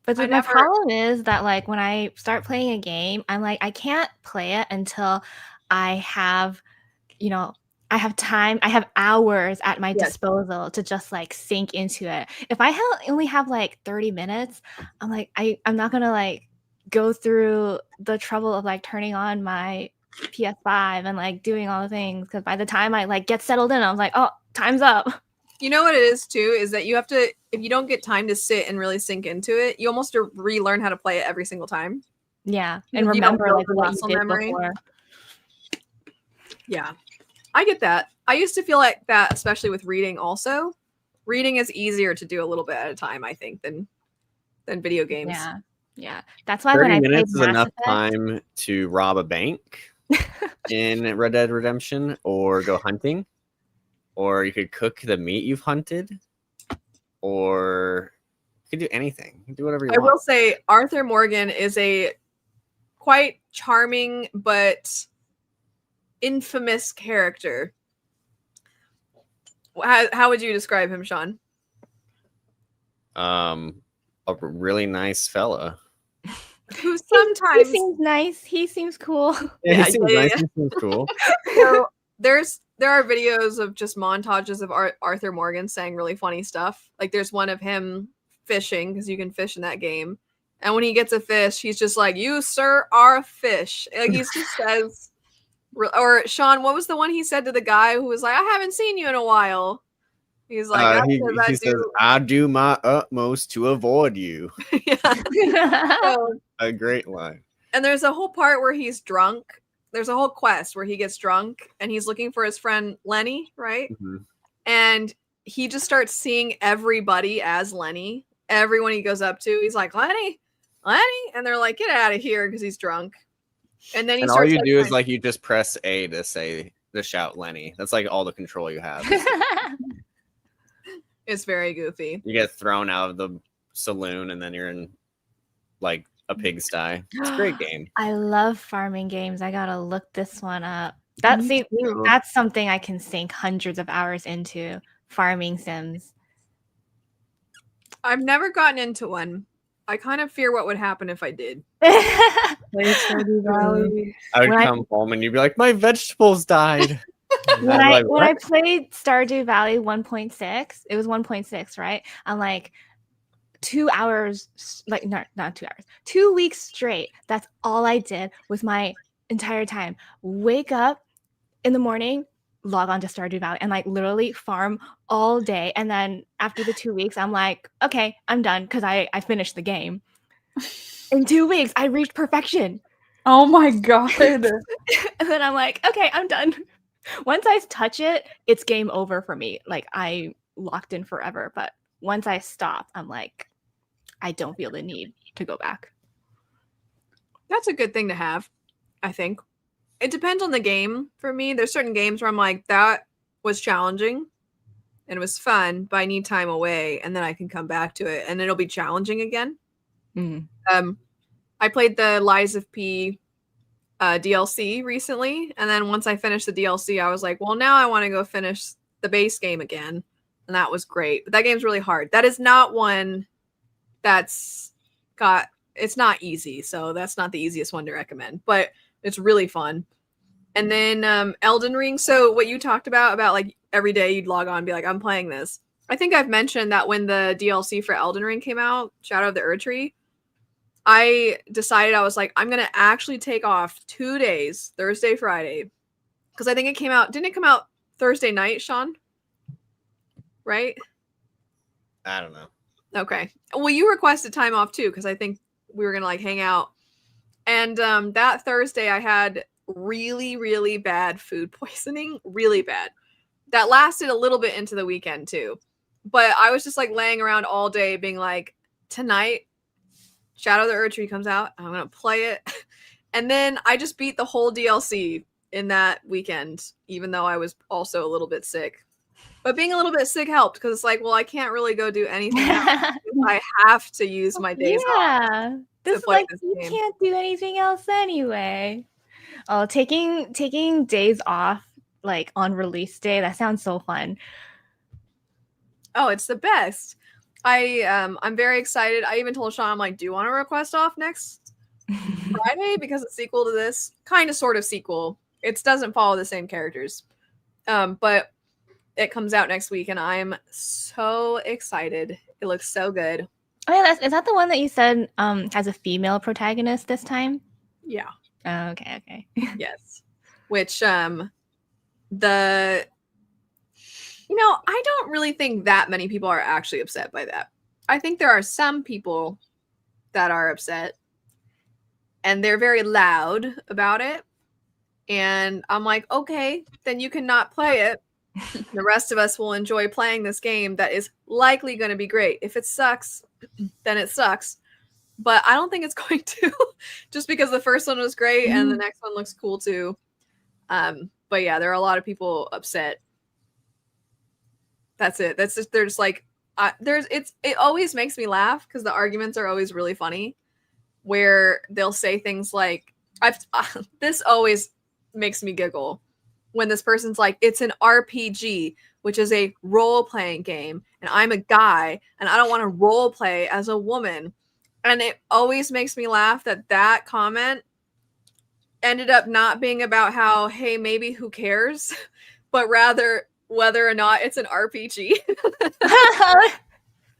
But my problem is that like when I start playing a game, I'm like, I can't play it until I have, I have time, I have hours at my disposal to just like sink into it. If I only have like 30 minutes, I'm like, I'm not gonna like go through the trouble of like turning on my PS5 and like doing all the things, because by the time I like get settled in, I was like, oh, time's up. You know what it is too, is that you have to, if you don't get time to sit and really sink into it, you almost have to relearn how to play it every single time. Yeah, and remember like what you did before. Yeah, I get that. I used to feel like that, especially with reading also. Reading is easier to do a little bit at a time, I think, than video games. Yeah. That's why 30 when I minutes played is enough Effect, time to rob a bank in Red Dead Redemption, or go hunting, or you could cook the meat you've hunted, or you could do anything. You can do whatever you want. I will say Arthur Morgan is a quite charming but infamous character. How would you describe him, Sean? A really nice fella. Who sometimes he seems nice. He seems cool. Yeah, he seems nice. He seems cool. So there are videos of just montages of Arthur Morgan saying really funny stuff. Like there's one of him fishing, because you can fish in that game. And when he gets a fish, he's just like, "You, sir, are a fish." Like he just says, or Sean, what was the one he said to the guy who was like, "I haven't seen you in a while"? He's like, he says, "I do my utmost to avoid you." So, a great line. And there's a whole part where he's drunk. There's a whole quest where he gets drunk and he's looking for his friend Lenny, right? Mm-hmm. And he just starts seeing everybody as Lenny. Everyone he goes up to, he's like, "Lenny, Lenny," and they're like, "Get out of here," because he's drunk. And then he all you do is like you just press A to shout Lenny. That's like all the control you have. It's very goofy. You get thrown out of the saloon and then you're in like a pigsty. It's a great game. I love farming games. I gotta look this one up. That's something I can sink hundreds of hours into. Farming sims. I've never gotten into one. I kind of fear what would happen if I did. I would come home and you'd be like, "My vegetables died." When I played Stardew Valley 1.6, it was 1.6, right? I'm like 2 hours, like not 2 hours, 2 weeks straight. That's all I did with my entire time. Wake up in the morning, log on to Stardew Valley, and like literally farm all day. And then after the 2 weeks, I'm like, okay, I'm done, because I finished the game. In 2 weeks, I reached perfection. Oh my god. And then I'm like, okay, I'm done. Once I touch it, it's game over for me. Like I locked in forever. But once I stop, I'm like, I don't feel the need to go back. That's a good thing to have, I think. It depends on the game for me. There's certain games where I'm like, that was challenging and it was fun, but I need time away, and then I can come back to it and it'll be challenging again. I played the Lies of P DLC recently, and then once I finished the DLC, I was like, well, now I want to go finish the base game again, and that was great. But that game's really hard. That is not one it's not easy, so that's not the easiest one to recommend, but it's really fun. And then Elden Ring. So what you talked about like every day you'd log on and be like, "I'm playing this." I think I've mentioned that when the DLC for Elden Ring came out, Shadow of the Erdtree, I decided, I was like, I'm going to actually take off 2 days, Thursday, Friday. Because I think didn't it come out Thursday night, Sean? Right? I don't know. Okay. Well, you requested time off too, because I think we were going to like hang out. And that Thursday I had really, really bad food poisoning. Really bad. That lasted a little bit into the weekend too. But I was just like laying around all day being like, tonight, Shadow of the Erdtree comes out. I'm going to play it. And then I just beat the whole DLC in that weekend, even though I was also a little bit sick. But being a little bit sick helped, because it's like, well, I can't really go do anything else. I have to use my days off. This like, you can't do anything else anyway. Oh, taking days off like on release day, that sounds so fun. Oh, it's the best. I'm very excited. I even told Sean, I'm like, do you want to request off next Friday? Because it's sequel to this. Kind of sort of sequel. It doesn't follow the same characters. But it comes out next week and I'm so excited. It looks so good. Oh yeah, is that the one that you said has a female protagonist this time? Yeah. Oh, okay. Yes. Which I don't really think that many people are actually upset by that. I think there are some people that are upset and they're very loud about it. And I'm like, okay, then you cannot play it. The rest of us will enjoy playing this game that is likely going to be great. If it sucks, then it sucks. But I don't think it's going to, just because the first one was great and the next one looks cool too. But yeah, there are a lot of people upset. That's it. That's just, they're just like, it always makes me laugh because the arguments are always really funny where they'll say things like, this always makes me giggle when this person's like, it's an RPG, which is a role-playing game, and I'm a guy, and I don't want to role play as a woman. And it always makes me laugh that comment ended up not being about how, hey, maybe who cares, but rather whether or not it's an RPG.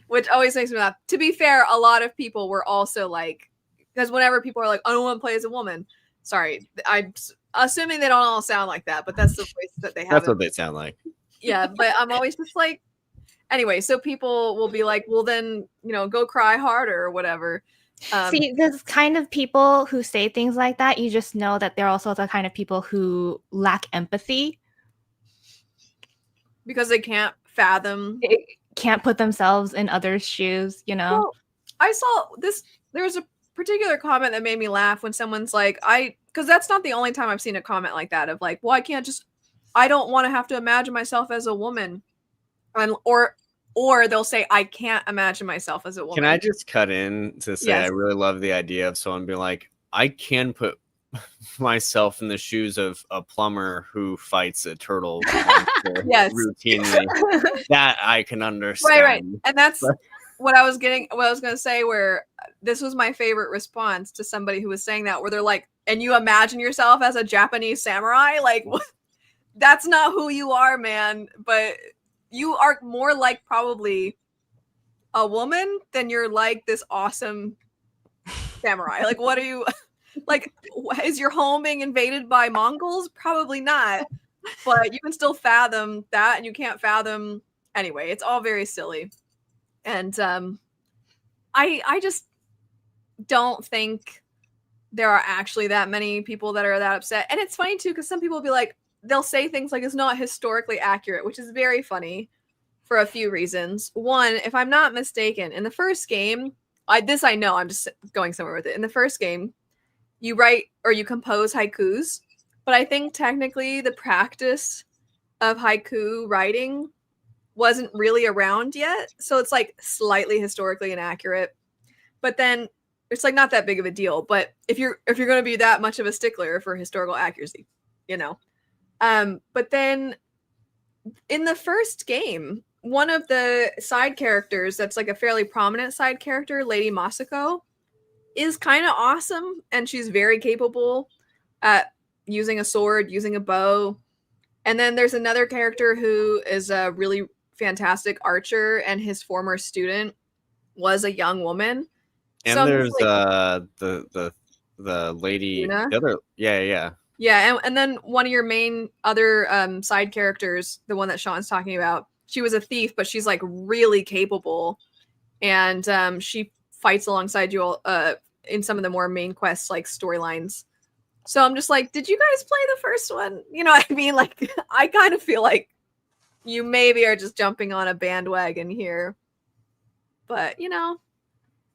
Which always makes me laugh. To be fair, a lot of people were also like, because whenever people are like, I don't want to play as a woman. Sorry, I'm assuming they don't all sound like that, but that's the voice that they have. That's what they sound like. Yeah, but I'm always just like, anyway, so people will be like, well, then, go cry harder or whatever. See, there's kind of people who say things like that. You just know that they're also the kind of people who lack empathy. Because they can't fathom. Can't put themselves in others' shoes, Well, I saw this. There was a particular comment that made me laugh when someone's like, because that's not the only time I've seen a comment like that of like, well, I don't want to have to imagine myself as a woman. Or they'll say, I can't imagine myself as a woman. Can I just cut in to say Yes. I really love the idea of someone being like, I can put myself in the shoes of a plumber who fights a turtle yes. routinely. That I can understand. Right. And that's what I was going to say, where this was my favorite response to somebody who was saying that, where they're like, and you imagine yourself as a Japanese samurai? Like, that's not who you are, man. But you are more like probably a woman than you're like this awesome samurai. Like, what are you... Like, is your home being invaded by Mongols? Probably not. But you can still fathom that, and you can't fathom... Anyway, it's all very silly. And I just don't think there are actually that many people that are that upset. And it's funny, too, because some people will be like, they'll say things like, it's not historically accurate, which is very funny for a few reasons. One, if I'm not mistaken, in the first game... I know, I'm just going somewhere with it. In the first game, you write or you compose haikus, but I think technically the practice of haiku writing wasn't really around yet. So it's like slightly historically inaccurate, but then it's like not that big of a deal. But if you're going to be that much of a stickler for historical accuracy, but then in the first game, one of the side characters that's like a fairly prominent side character, Lady Masako, is kind of awesome, and she's very capable at using a sword, using a bow. And then there's another character who is a really fantastic archer, and his former student was a young woman. And so there's the lady, Yuna? the other, yeah. Yeah, and then one of your main other side characters, the one that Sean's talking about, she was a thief, but she's like really capable, and she fights alongside you all in some of the more main quests, like storylines. So I'm just like, did you guys play the first one? You know what I mean? Like, I kind of feel like you maybe are just jumping on a bandwagon here. But,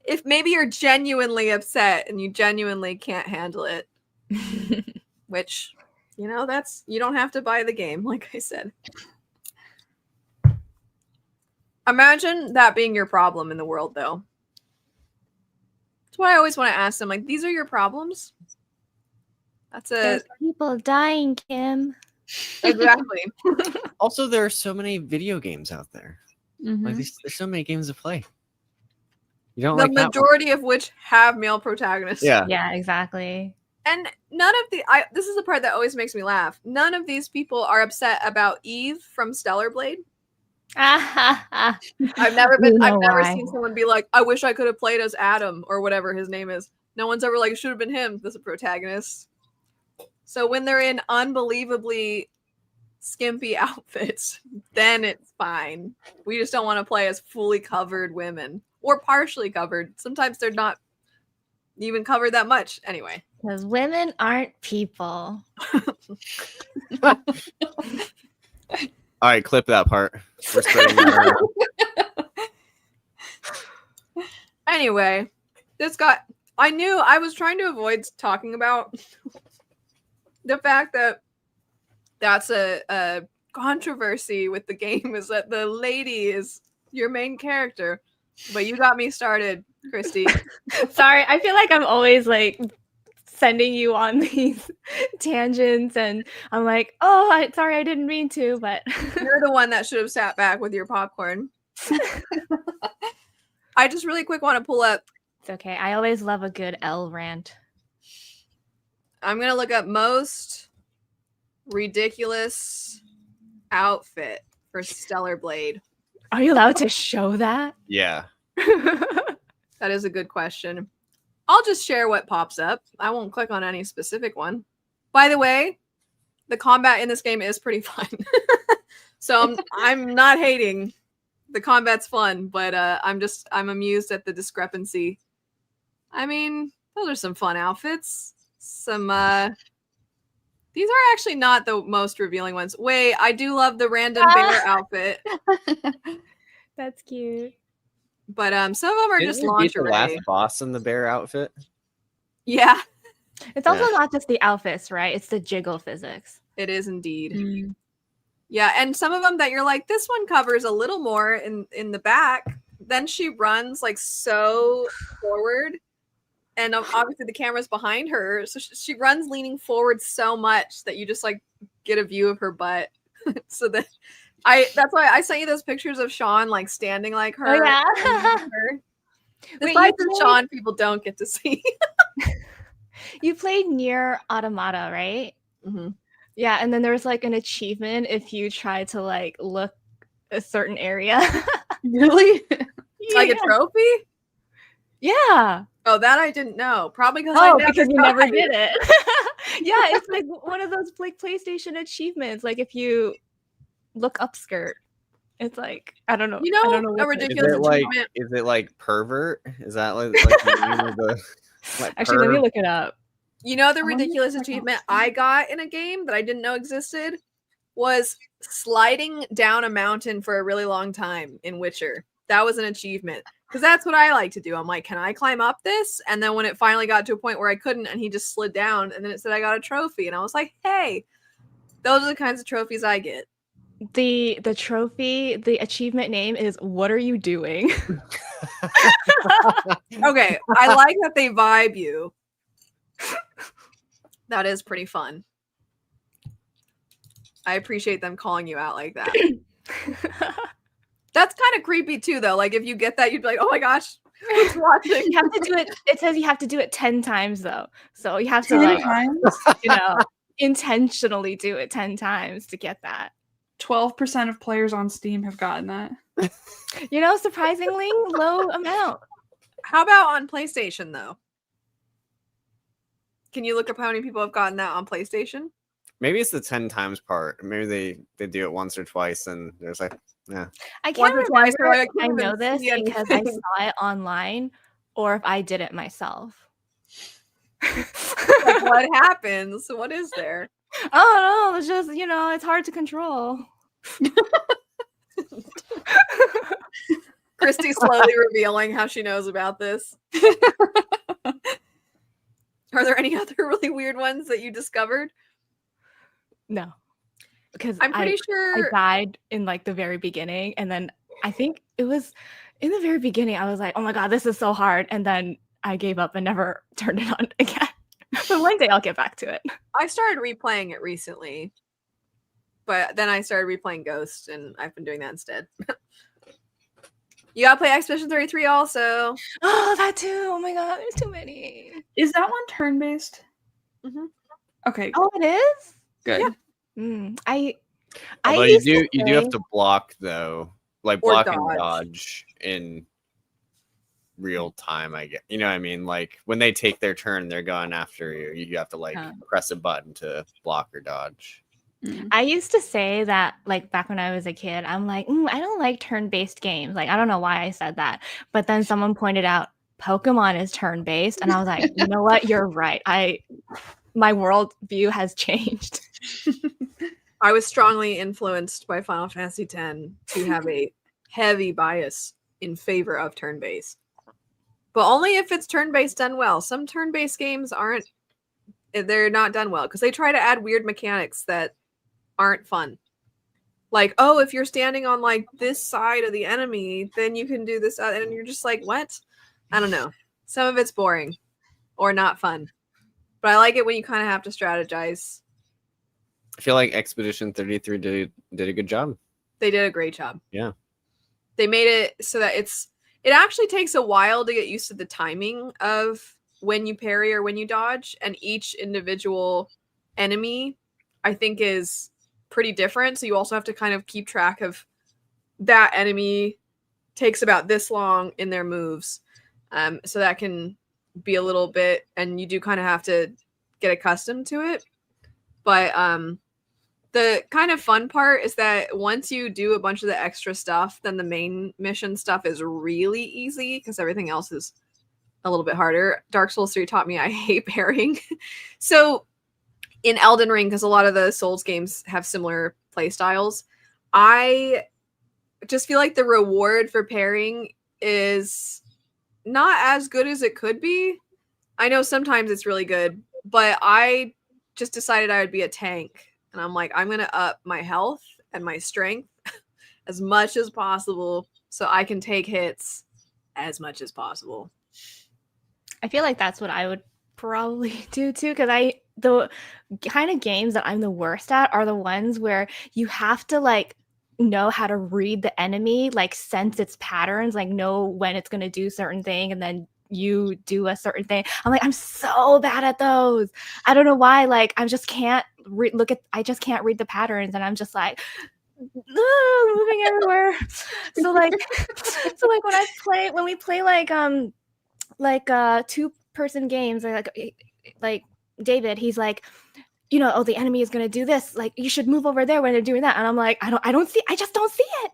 if maybe you're genuinely upset and you genuinely can't handle it, which, that's, you don't have to buy the game, like I said. Imagine that being your problem in the world, though. That's why I always want to ask them, like, these are your problems? That's There's it. people dying, Kim. Exactly. Also, there are so many video games out there. Like Mhm. there's so many games to play. You don't The like that one? majority of which have male protagonists. Yeah. Yeah, exactly. And none of this is the part that always makes me laugh. None of these people are upset about Eve from Stellar Blade. I've never seen someone be like, I wish I could have played as Adam or whatever his name is. No one's ever like, it should have been him as a protagonist. So when they're in unbelievably skimpy outfits, then it's fine. We just don't want to play as fully covered women or partially covered. Sometimes they're not even covered that much. Anyway. Because women aren't people. All right, clip that part. We're spreading that around. Anyway, I knew I was trying to avoid talking about the fact that that's a controversy with the game is that the lady is your main character. But you got me started, Christy. Sorry, I feel like I'm always like sending you on these tangents, and I'm like, oh, sorry, I didn't mean to, but you're the one that should have sat back with your popcorn. I just really quick want to pull up. It's okay. I always love a good L rant. I'm gonna look up most ridiculous outfit for Stellar Blade. Are you allowed to show that? Yeah. That is a good question. I'll just share what pops up. I won't click on any specific one. By the way, the combat in this game is pretty fun. So I'm not hating. The combat's fun, but I'm amused at the discrepancy. I mean, those are some fun outfits. These are actually not the most revealing ones. Wait, I do love the random bear outfit. That's cute. But some of them are just lingerie. The last boss in the bear outfit. Yeah. It's also not just the outfits, right? It's the jiggle physics. It is indeed. Yeah, and some of them that you're like, this one covers a little more in the back. Then she runs like so forward, and obviously the camera's behind her, so she runs leaning forward so much that you just like get a view of her butt. So that that's why I sent you those pictures of Sean like standing like her. Oh, yeah. The sides of Sean people don't get to see. You played Nier Automata, right? Mm-hmm. Yeah, and then there was like an achievement if you try to like look a certain area. Really? Like a trophy? Yeah. Oh, that I didn't know. Probably because because you never did it. Yeah, it's like one of those like PlayStation achievements. Like if you look upskirt, it's like I don't know. You know, I don't know a ridiculous achievement. Is it like pervert? Is that like the name of the? Like actually, let me look it up. You know, the ridiculous achievement I got in a game that I didn't know existed was sliding down a mountain for a really long time in Witcher. That was an achievement because that's what I like to do. I'm like, can I climb up this? And then when it finally got to a point where I couldn't and he just slid down and then it said I got a trophy and I was like, hey, those are the kinds of trophies I get. The trophy, the achievement name is "What Are You Doing?" Okay, I like that they vibe you. That is pretty fun. I appreciate them calling you out like that. That's kind of creepy too, though. Like if you get that, you'd be like, "Oh my gosh, who's watching?" You have to do it. It says you have to do it 10 times though, so you have to 10 like, times? intentionally do it 10 times to get that. 12% of players on Steam have gotten that. Surprisingly low amount. How about on PlayStation though? Can you look up how many people have gotten that on PlayStation? Maybe it's the 10 times part. Maybe they do it once or twice, and there's like, yeah. I can't remember twice, if I know this because I saw it online, or if I did it myself. Like, what happens? What is there? Oh no, it's just it's hard to control. Christy slowly revealing how she knows about this. Are there any other really weird ones that you discovered? No, because I'm pretty sure I died in like the very beginning, and then I think it was in the very beginning I was like, oh my god, this is so hard, and then I gave up and never turned it on again. But one day I'll get back to it. I started replaying it recently, but then I started replaying Ghost, and I've been doing that instead. You gotta play Expedition 33 also. Oh, that too. Oh my god, there's too many. Is that one turn-based? Mhm. Okay, Oh, it is? good. Yeah. I Although used you to do have say- to block though, like Or block and dodge. dodge in real time. I guess you know what I mean. Like when they take their turn, they're going after you. You have to like press a button to block or dodge. I used to say that, like, back when I was a kid, I'm like, I don't like turn-based games. Like, I don't know why I said that. But then someone pointed out Pokemon is turn-based, and I was like, you know what? You're right. My world view has changed. I was strongly influenced by Final Fantasy X to have a heavy bias in favor of turn-based. But only if it's turn-based done well. Some turn-based games they're not done well because they try to add weird mechanics that aren't fun. Like, oh, if you're standing on like this side of the enemy, then you can do this, and you're just like, what? I don't know. Some of it's boring or not fun, but I like it when you kind of have to strategize. I feel like Expedition 33 did a good job. They did a great job. Yeah. They made it so that it actually takes a while to get used to the timing of when you parry or when you dodge, and each individual enemy I think is pretty different. So you also have to kind of keep track of that enemy takes about this long in their moves. So that can be a little bit, and you do kind of have to get accustomed to it. But the kind of fun part is that once you do a bunch of the extra stuff, then the main mission stuff is really easy because everything else is a little bit harder. Dark Souls 3 taught me I hate parrying. So in Elden Ring, because a lot of the Souls games have similar play styles, I just feel like the reward for parrying is not as good as it could be. I know sometimes it's really good, but I just decided I would be a tank. And I'm like, I'm going to up my health and my strength as much as possible so I can take hits as much as possible. I feel like that's what I would probably do too, because the kind of games that I'm the worst at are the ones where you have to like know how to read the enemy, like sense its patterns, like know when it's going to do certain thing, and then you do a certain thing. I'm like, I'm so bad at those. I don't know why. Like, I just can't I just can't read the patterns, and I'm just like moving everywhere. So like when we play like 2-person games, like David, he's like, you know, oh, the enemy is going to do this, like you should move over there when they're doing that, and I'm like, I just don't see it.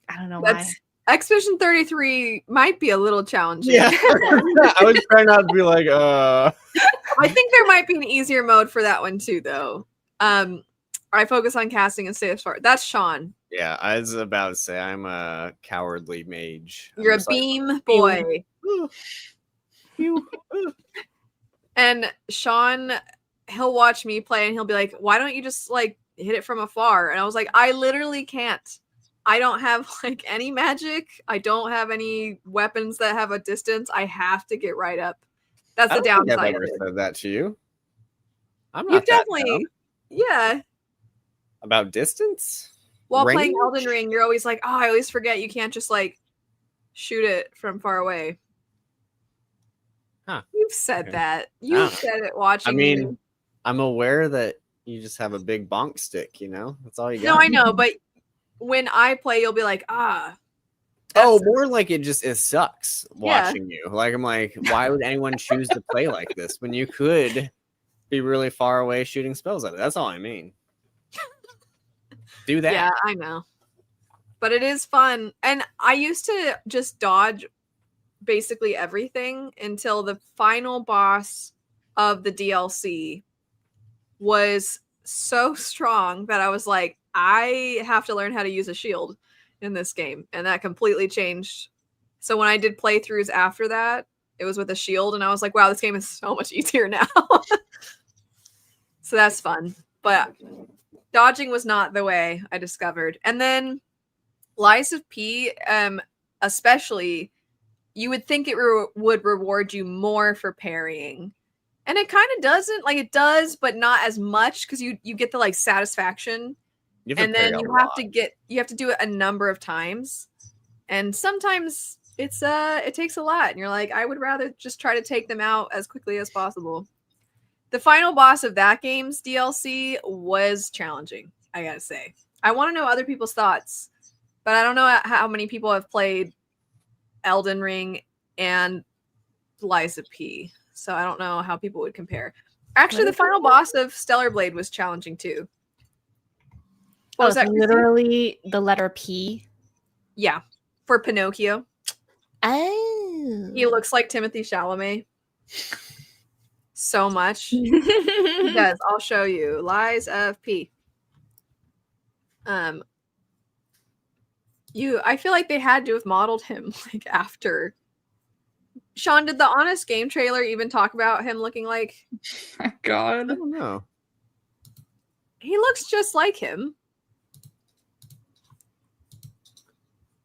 I don't know why. Expedition 33 might be a little challenging. Yeah. I was trying not to be like I think there might be an easier mode for that one too, though. I focus on casting and stay as far. That's Sean. Yeah, I was about to say I'm a cowardly mage. You're a beam boy. And Sean, he'll watch me play and he'll be like, why don't you just like hit it from afar? And I was like, I literally can't. I don't have like any magic. I don't have any weapons that have a distance. I have to get right up. That's the downside. I've never said that to you. I'm not. You've definitely, yeah. About distance? While playing Elden Ring, you're always like, oh, I always forget you can't just like shoot it from far away. Huh. You've said that. You've said it watching. I mean, I'm aware that you just have a big bonk stick, you know? That's all you got. No, I know, but when I play, you'll be like, oh, more like it sucks watching you. Like, I'm like, why would anyone choose to play like this when you could be really far away shooting spells at it? That's all I mean. Do that. Yeah, I know. But it is fun. And I used to just dodge basically everything until the final boss of the DLC was so strong that I was like, I have to learn how to use a shield in this game. And that completely changed. So when I did playthroughs after that, it was with a shield, and I was like, wow, this game is so much easier now. So that's fun. But dodging was not the way, I discovered. And then Lies of P, especially, you would think it would reward you more for parrying. And it kind of doesn't, like it does, but not as much because you get the like satisfaction, and then you have to do it a number of times, and sometimes it takes a lot, and you're like, I would rather just try to take them out as quickly as possible. The final boss of that game's DLC was challenging, I gotta say. I want to know other people's thoughts, but I don't know how many people have played Elden Ring and Lies of P. So I don't know how people would compare. Actually, the final boss of Stellar Blade was challenging too. What was that? Literally the letter P? Yeah. For Pinocchio. Oh. He looks like Timothée Chalamet. So much. He does. I'll show you. Lies of P. I feel like they had to have modeled him like after. Sean, did the Honest Game trailer even talk about him looking like? My God. I don't know. He looks just like him.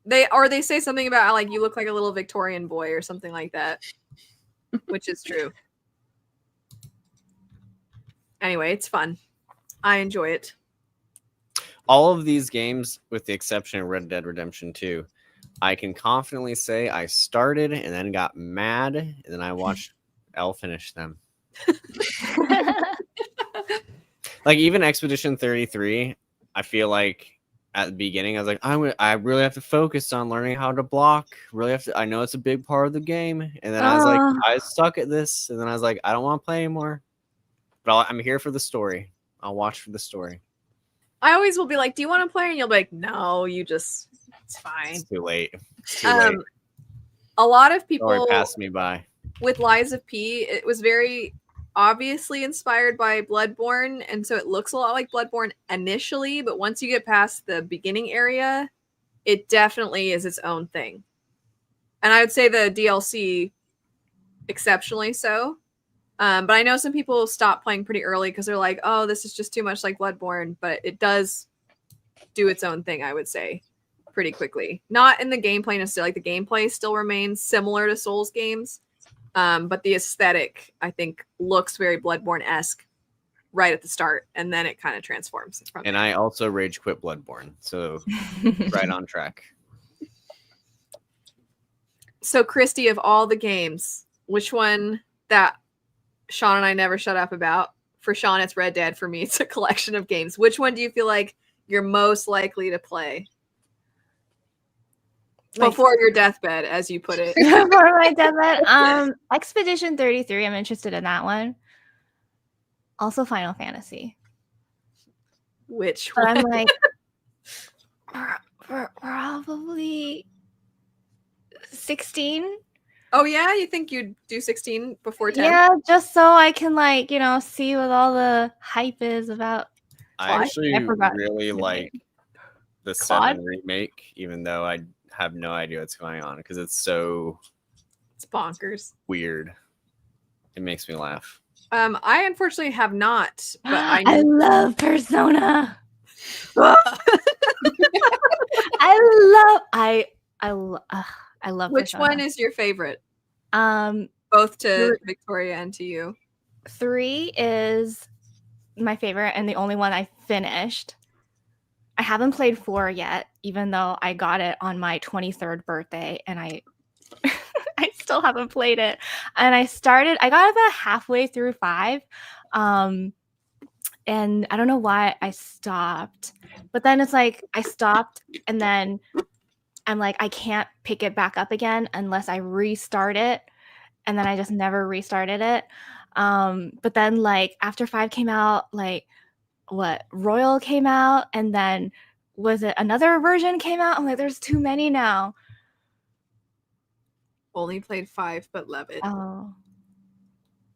They say something about like you look like a little Victorian boy or something like that, which is true. Anyway, it's fun. I enjoy it. All of these games, with the exception of Red Dead Redemption 2, I can confidently say I started and then got mad, and then I watched Elle finish them. Like even Expedition 33, I feel like at the beginning I was like, I really have to focus on learning how to block. I know it's a big part of the game, and then I was like, I suck at this, and then I was like, I don't want to play anymore. But I'm here for the story. I'll watch for the story. I always will be like, do you want to play? And you'll be like, no, it's fine. It's too late. It's too late. A lot of people passed me by. With Lies of P, it was very obviously inspired by Bloodborne, and so it looks a lot like Bloodborne initially, but once you get past the beginning area, it definitely is its own thing. And I would say the DLC exceptionally so. But I know some people stop playing pretty early because they're like, oh, this is just too much like Bloodborne, but it does do its own thing, I would say, pretty quickly. Not in the gameplay necessarily. Like the gameplay still remains similar to Souls games, but the aesthetic, I think, looks very Bloodborne-esque right at the start, and then it kind of transforms. And I also rage quit Bloodborne, so right on track. So, Christy, of all the games, which one that Sean and I never shut up about? For Sean, it's Red Dead. For me, it's a collection of games. Which one do you feel like you're most likely to play? Before your deathbed, as you put it. Before my deathbed. Expedition 33, I'm interested in that one. Also Final Fantasy. Which one? I'm like, probably 16. Oh yeah, you think you'd do 16 before 10? Yeah, just so I can see what all the hype is about. I actually really like the 7 remake, even though I have no idea what's going on because it's bonkers, weird. It makes me laugh. I unfortunately have not, but I love Persona. I love Which Persona. one is your favorite? Both to Victoria and to you. 3 is my favorite and the only one I finished. I haven't played 4 yet, even though I got it on my 23rd birthday, and I still haven't played it. And I got about halfway through 5, and I don't know why I stopped. But then it's like I stopped, and then I'm like, I can't pick it back up again unless I restart it. And then I just never restarted it. But then after 5 came out, Royal came out, and then was it another version came out? I'm like, there's too many now. Only played 5, but love it. Oh.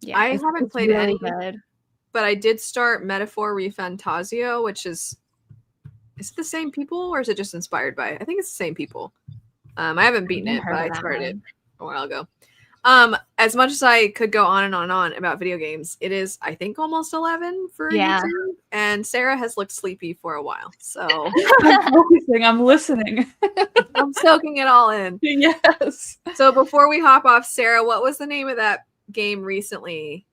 Yeah. I haven't played really any, good. But I did start Metaphor Refantasio, which is it the same people or is it just inspired by it? I think it's the same people. I haven't beaten it, but I started it a while ago. As much as I could go on and on about video games, it is, I think, almost 11 for YouTube, and Sarah has looked sleepy for a while. So I'm focusing, I'm listening. I'm soaking it all in. Yes. So before we hop off, Sarah, what was the name of that game recently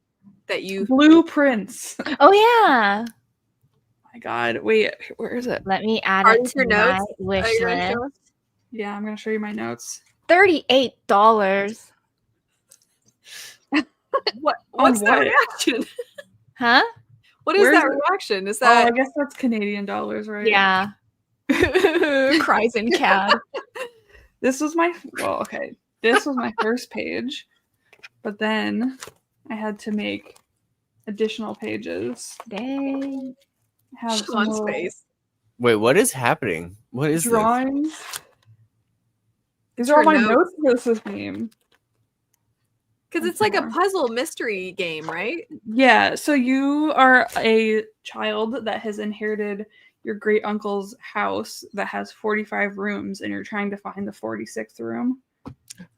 that you Blueprints. Oh yeah. My God, wait, where is it? Let me add Are it these to your my notes? wish Are you gonna list. show us? Yeah, I'm gonna show you my notes. $38. What's that what? reaction? Huh? What is Where that is it? reaction? Is Oh, I that guess that's Canadian dollars, right? Yeah. Cries in CAD. This was my okay. This was my first page, but then I had to make additional pages. Dang. Have some Sean's little face? Wait, what is happening? What is this? drawings. These It's are all her my notes. notes for this game. Because it's like a puzzle mystery game, right? Yeah, so you are a child that has inherited your great uncle's house that has 45 rooms, and you're trying to find the 46th room.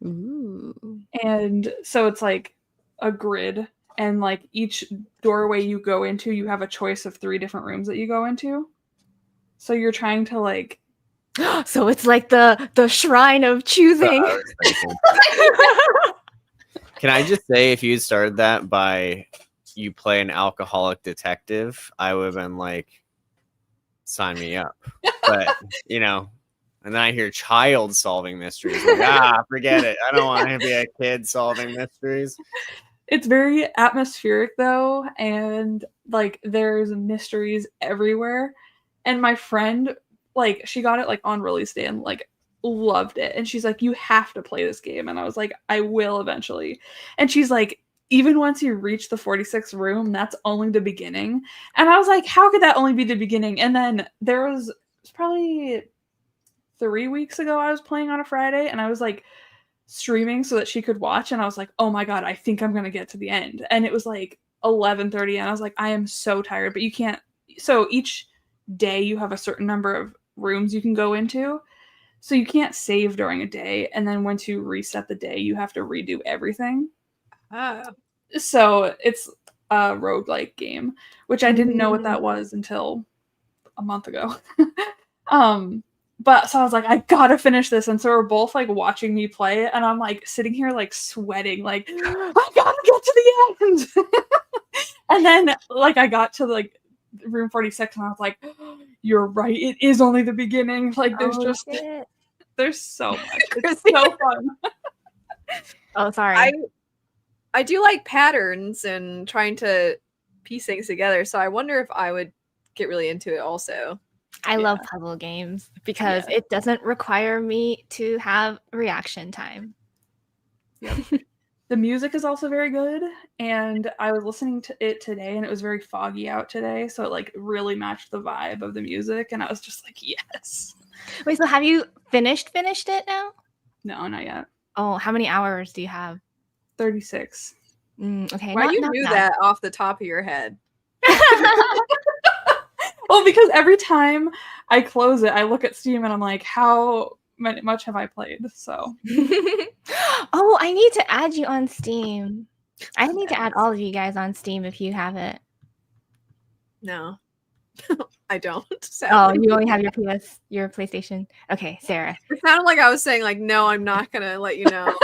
Ooh. And so it's like a grid, and like each doorway you go into, you have a choice of 3 different rooms that you go into. So you're trying to like So it's like the shrine of choosing. I was thinking. Can I just say, if you started that by you play an alcoholic detective, I would have been like, sign me up. But, you know, and then I hear child solving mysteries. Like, forget it. I don't want to be a kid solving mysteries. it's very atmospheric though, and like there's mysteries everywhere. And my friend, like, she got it like on release day and like loved it, and she's like, you have to play this game. And I was like, I will eventually. And she's like, even once you reach the 46th room, that's only the beginning. And I was like, how could that only be the beginning? And then there was probably 3 weeks ago I was playing on a Friday, and I was like streaming so that she could watch, and I was like, oh my God, I think I'm gonna get to the end. And it was like 11:30, and I was like, I am so tired. But you can't, so each day you have a certain number of rooms you can go into, so you can't save during a day, and then once you reset the day you have to redo everything. So it's a roguelike game, which I didn't know what that was until a month ago. But so I was like, I gotta finish this. And so we're both like watching me play, and I'm like sitting here like sweating, like, I gotta get to the end. And then like I got to like room 46, and I was like, you're right, it is only the beginning. Like there's there's so much. It's so fun. Oh, sorry. I do like patterns and trying to piece things together, so I wonder if I would get really into it also. I love puzzle games because it doesn't require me to have reaction time. Yep. The music is also very good, and I was listening to it today, and it was very foggy out today, so it like really matched the vibe of the music, and I was just like, yes. Wait, so have you finished it now? No, not yet. Oh, how many hours do you have? 36. Okay. Why do you knew that off the top of your head? Well, because every time I close it, I look at Steam and I'm like, how much have I played? So. Oh, I need to add you on Steam. I need to add all of you guys on Steam if you have it. No, I don't. Oh, you only have your PlayStation. Okay, Sarah. It sounded like I was saying like, no, I'm not gonna let you know.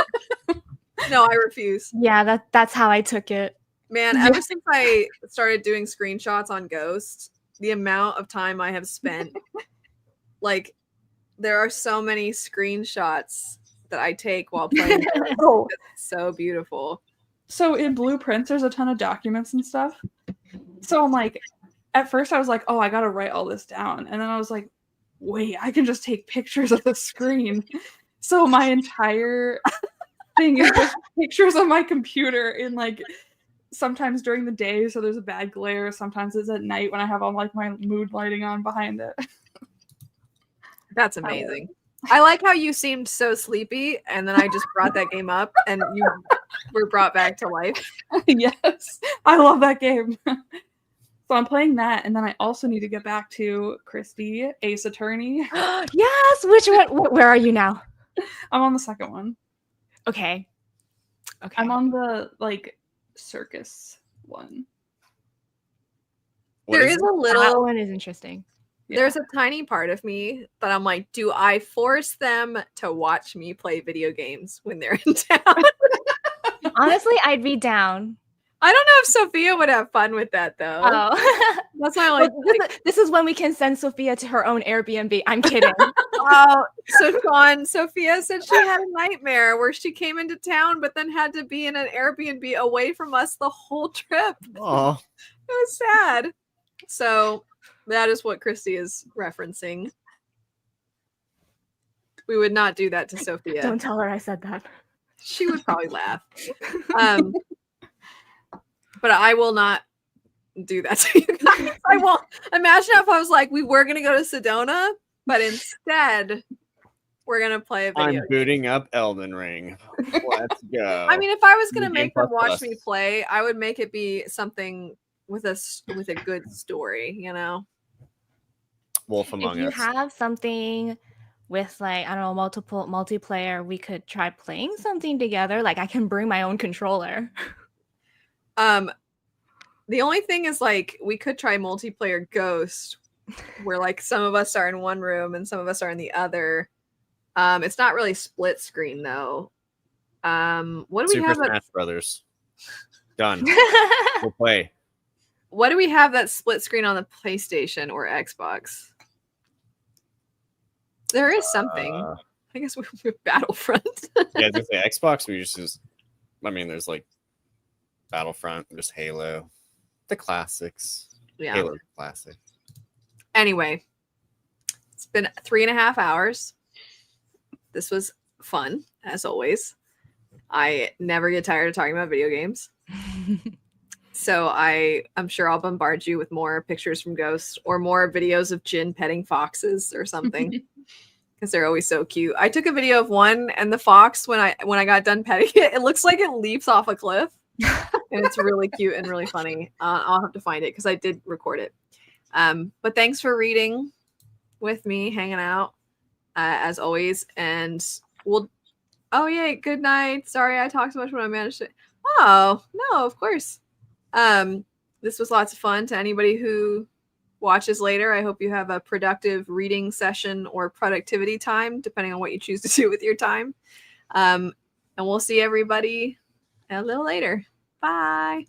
No, I refuse. Yeah, that's how I took it. Man, ever since I started doing screenshots on Ghost, the amount of time I have spent, like, there are so many screenshots that I take while playing. It's so beautiful. So in Blueprints, there's a ton of documents and stuff. So I'm like, at first I was like, oh, I gotta write all this down. And then I was like, wait, I can just take pictures of the screen. So my entire thing is just pictures on my computer in like, sometimes during the day, so there's a bad glare. Sometimes it's at night when I have all like my mood lighting on behind it. That's amazing. I like how you seemed so sleepy, and then I just brought that game up, and you were brought back to life. Yes, I love that game. So I'm playing that, and then I also need to get back to Christie, Ace Attorney. Yes, which one? Where are you now? I'm on the second one. Okay. I'm on the like circus one. There is a little. That one is interesting. There's a tiny part of me that I'm like, do I force them to watch me play video games when they're in town? Honestly, I'd be down. I don't know if Sophia would have fun with that though. Oh. That's why I like. This is when we can send Sophia to her own Airbnb. I'm kidding. Oh, so Sean, Sophia said she had a nightmare where she came into town, but then had to be in an Airbnb away from us the whole trip. Oh, It was sad. So that is what Christy is referencing. We would not do that to Sophia. Don't tell her I said that. She would probably laugh. But I will not do that to you guys. I won't. Imagine if I was like, we were going to go to Sedona, but instead we're going to play a video I'm booting up Elden Ring. Let's go. I mean, if I was going to New make Game them watch Plus. me play, I would make it be something with a good story, you know? Wolf If Among you Us. have something with like, I don't know, multiple multiplayer, we could try playing something together. Like I can bring my own controller. The only thing is like we could try multiplayer Ghost, where like some of us are in one room and some of us are in the other. It's not really split screen though. What do we Super have? Smash Brothers. Done. We'll play. What do we have that split screen on the PlayStation or Xbox? There is something. I guess we have Battlefront. Yeah, just the Xbox. We just. I mean, there's like Battlefront, just Halo, the classics. Yeah. Halo classic. Anyway, it's been 3.5 hours. This was fun, as always. I never get tired of talking about video games. So I'm sure I'll bombard you with more pictures from Ghost or more videos of Jin petting foxes or something. Because they're always so cute. I took a video of one, and the fox, when I got done petting it, it looks like it leaps off a cliff. And it's really cute and really funny. I'll have to find it because I did record it. But thanks for reading with me, hanging out, as always. And oh yay, good night. Sorry I talked so much when I managed to. Oh, no, of course. This was lots of fun. To anybody who watches later, I hope you have a productive reading session or productivity time, depending on what you choose to do with your time. And we'll see everybody a little later. Bye.